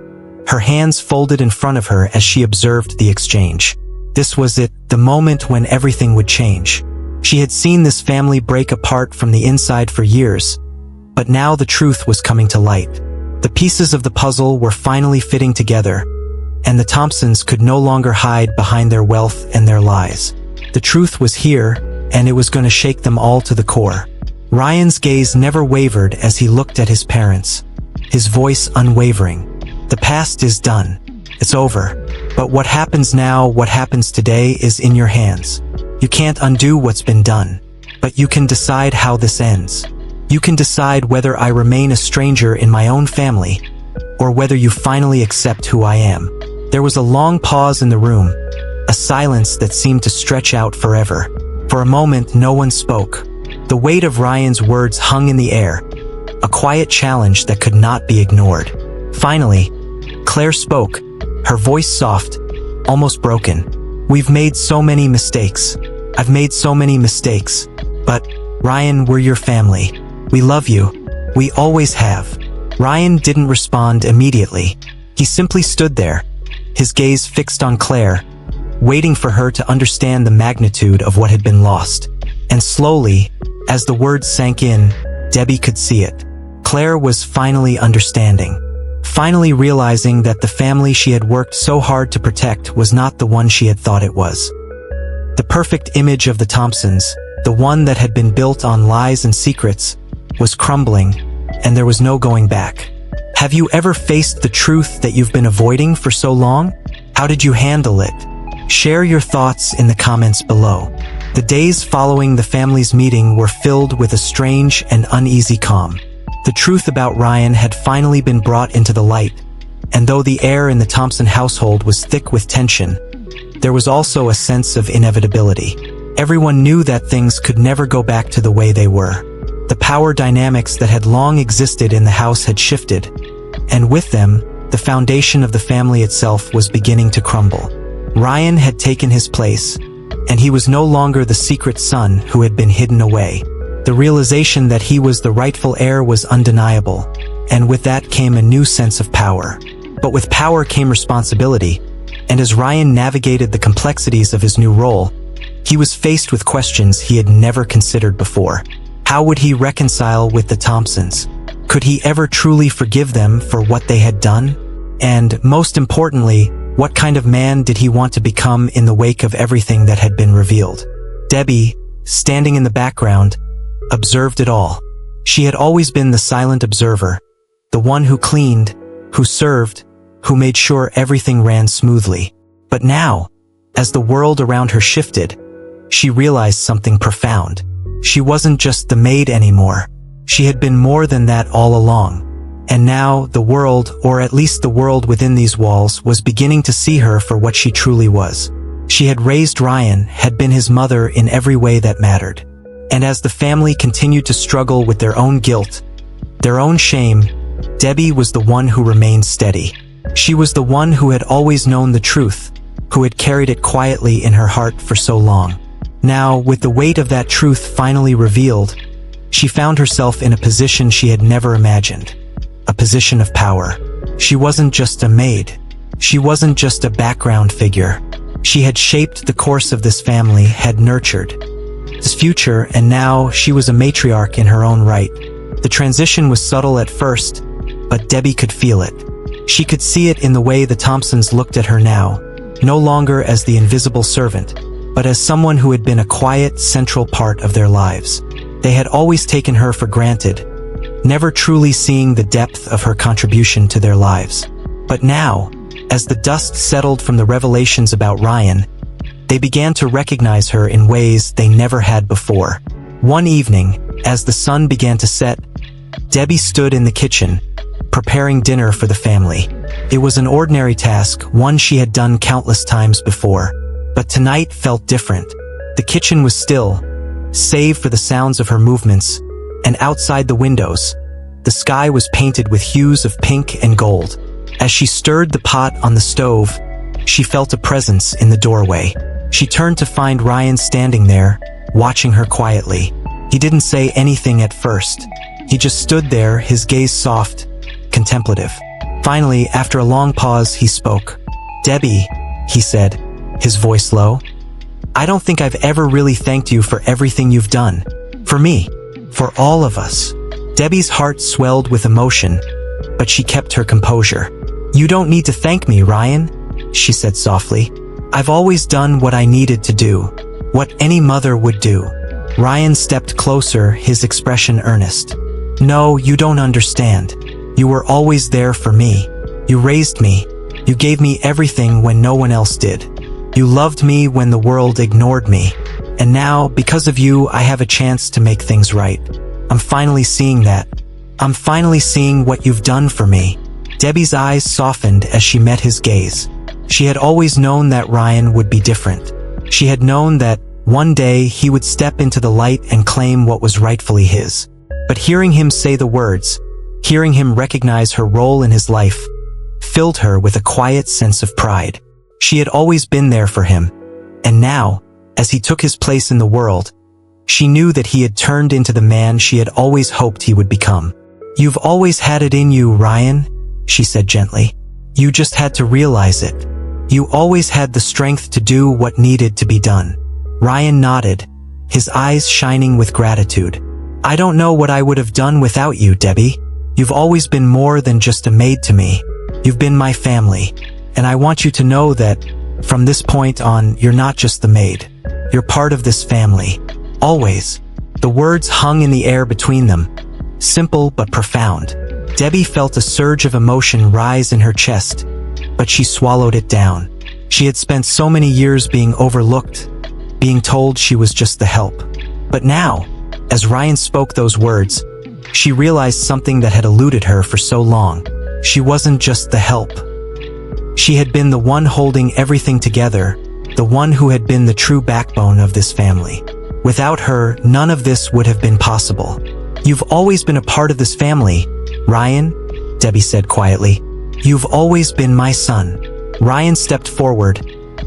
her hands folded in front of her as she observed the exchange. This was it, the moment when everything would change. She had seen this family break apart from the inside for years, but now the truth was coming to light. The pieces of the puzzle were finally fitting together, and the Thompsons could no longer hide behind their wealth and their lies. The truth was here, and it was going to shake them all to the core. Ryan's gaze never wavered as he looked at his parents, his voice unwavering. "The past is done. It's over. But what happens now, what happens today, is in your hands. You can't undo what's been done, but you can decide how this ends. You can decide whether I remain a stranger in my own family, or whether you finally accept who I am." There was a long pause in the room, a silence that seemed to stretch out forever. For a moment, no one spoke. The weight of Ryan's words hung in the air, a quiet challenge that could not be ignored. Finally, Claire spoke, her voice soft, almost broken. "We've made so many mistakes. I've made so many mistakes. But, Ryan, we're your family. We love you. We always have." Ryan didn't respond immediately. He simply stood there, his gaze fixed on Claire, waiting for her to understand the magnitude of what had been lost. And slowly, as the words sank in, Debbie could see it. Claire was finally understanding. Finally realizing that the family she had worked so hard to protect was not the one she had thought it was. The perfect image of the Thompsons, the one that had been built on lies and secrets, was crumbling, and there was no going back. Have you ever faced the truth that you've been avoiding for so long? How did you handle it? Share your thoughts in the comments below. The days following the family's meeting were filled with a strange and uneasy calm. The truth about Ryan had finally been brought into the light, and though the air in the Thompson household was thick with tension, there was also a sense of inevitability. Everyone knew that things could never go back to the way they were. The power dynamics that had long existed in the house had shifted, and with them, the foundation of the family itself was beginning to crumble. Ryan had taken his place, and he was no longer the secret son who had been hidden away. The realization that he was the rightful heir was undeniable, and with that came a new sense of power. But with power came responsibility, and as Ryan navigated the complexities of his new role, he was faced with questions he had never considered before. How would he reconcile with the Thompsons? Could he ever truly forgive them for what they had done? And, most importantly, what kind of man did he want to become in the wake of everything that had been revealed? Debbie, standing in the background, observed it all. She had always been the silent observer, the one who cleaned, who served, who made sure everything ran smoothly. But now, as the world around her shifted, she realized something profound. She wasn't just the maid anymore. She had been more than that all along. And now, the world, or at least the world within these walls, was beginning to see her for what she truly was. She had raised Ryan, had been his mother in every way that mattered. And as the family continued to struggle with their own guilt, their own shame, Debbie was the one who remained steady. She was the one who had always known the truth, who had carried it quietly in her heart for so long. Now, with the weight of that truth finally revealed, she found herself in a position she had never imagined. A position of power. She wasn't just a maid. She wasn't just a background figure. She had shaped the course of this family, had nurtured this future, and now she was a matriarch in her own right. The transition was subtle at first, but Debbie could feel it. She could see it in the way the Thompsons looked at her now, no longer as the invisible servant, but as someone who had been a quiet, central part of their lives. They had always taken her for granted, never truly seeing the depth of her contribution to their lives. But now, as the dust settled from the revelations about Ryan, they began to recognize her in ways they never had before. One evening, as the sun began to set, Debbie stood in the kitchen, preparing dinner for the family. It was an ordinary task, one she had done countless times before, but tonight felt different. The kitchen was still, save for the sounds of her movements, and outside the windows, the sky was painted with hues of pink and gold. As she stirred the pot on the stove, she felt a presence in the doorway. She turned to find Ryan standing there, watching her quietly. He didn't say anything at first. He just stood there, his gaze soft, contemplative. Finally, after a long pause, he spoke. "Debbie," he said, his voice low, "I don't think I've ever really thanked you for everything you've done. For me. For all of us." Debbie's heart swelled with emotion, but she kept her composure. "You don't need to thank me, Ryan," she said softly. "I've always done what I needed to do. What any mother would do." Ryan stepped closer, his expression earnest. "No, you don't understand. You were always there for me. You raised me. You gave me everything when no one else did. You loved me when the world ignored me. And now, because of you, I have a chance to make things right. I'm finally seeing that. I'm finally seeing what you've done for me." Debbie's eyes softened as she met his gaze. She had always known that Ryan would be different. She had known that one day he would step into the light and claim what was rightfully his. But hearing him say the words, hearing him recognize her role in his life, filled her with a quiet sense of pride. She had always been there for him. And now, as he took his place in the world, she knew that he had turned into the man she had always hoped he would become. "You've always had it in you, Ryan," she said gently. "You just had to realize it. You always had the strength to do what needed to be done." Ryan nodded, his eyes shining with gratitude. "I don't know what I would have done without you, Debbie. You've always been more than just a maid to me. You've been my family, and I want you to know that, from this point on, you're not just the maid. You're part of this family. Always." The words hung in the air between them, simple but profound. Debbie felt a surge of emotion rise in her chest, but she swallowed it down. She had spent so many years being overlooked, being told she was just the help. But now, as Ryan spoke those words, she realized something that had eluded her for so long. She wasn't just the help. She had been the one holding everything together, the one who had been the true backbone of this family. Without her, none of this would have been possible. "You've always been a part of this family, Ryan," Debbie said quietly. "You've always been my son." Ryan stepped forward,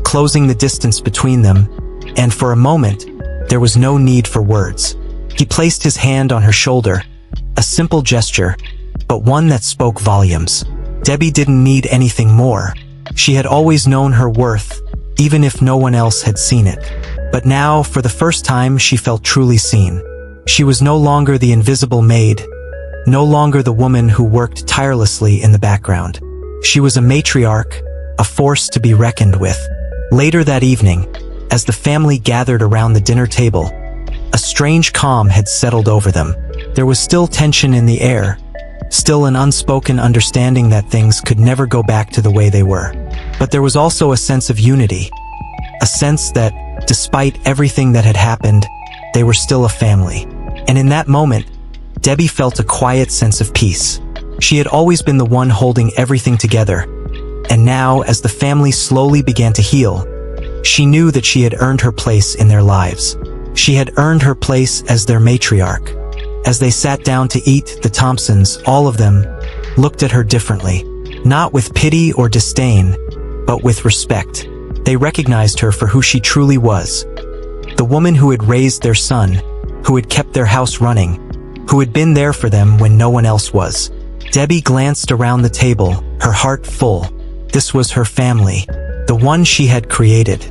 closing the distance between them, and for a moment, there was no need for words. He placed his hand on her shoulder, a simple gesture, but one that spoke volumes. Debbie didn't need anything more. She had always known her worth, even if no one else had seen it. But now, for the first time, she felt truly seen. She was no longer the invisible maid, no longer the woman who worked tirelessly in the background. She was a matriarch, a force to be reckoned with. Later that evening, as the family gathered around the dinner table, a strange calm had settled over them. There was still tension in the air, still an unspoken understanding that things could never go back to the way they were. But there was also a sense of unity, a sense that, despite everything that had happened, they were still a family. And in that moment, Debbie felt a quiet sense of peace. She had always been the one holding everything together, and now, as the family slowly began to heal, she knew that she had earned her place in their lives. She had earned her place as their matriarch. As they sat down to eat, the Thompsons, all of them, looked at her differently. Not with pity or disdain, but with respect. They recognized her for who she truly was. The woman who had raised their son, who had kept their house running, who had been there for them when no one else was. Debbie glanced around the table, her heart full. This was her family, the one she had created,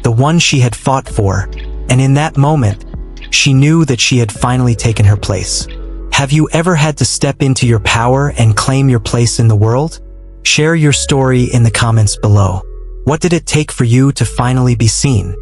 the one she had fought for, and in that moment, she knew that she had finally taken her place. Have you ever had to step into your power and claim your place in the world? Share your story in the comments below. What did it take for you to finally be seen?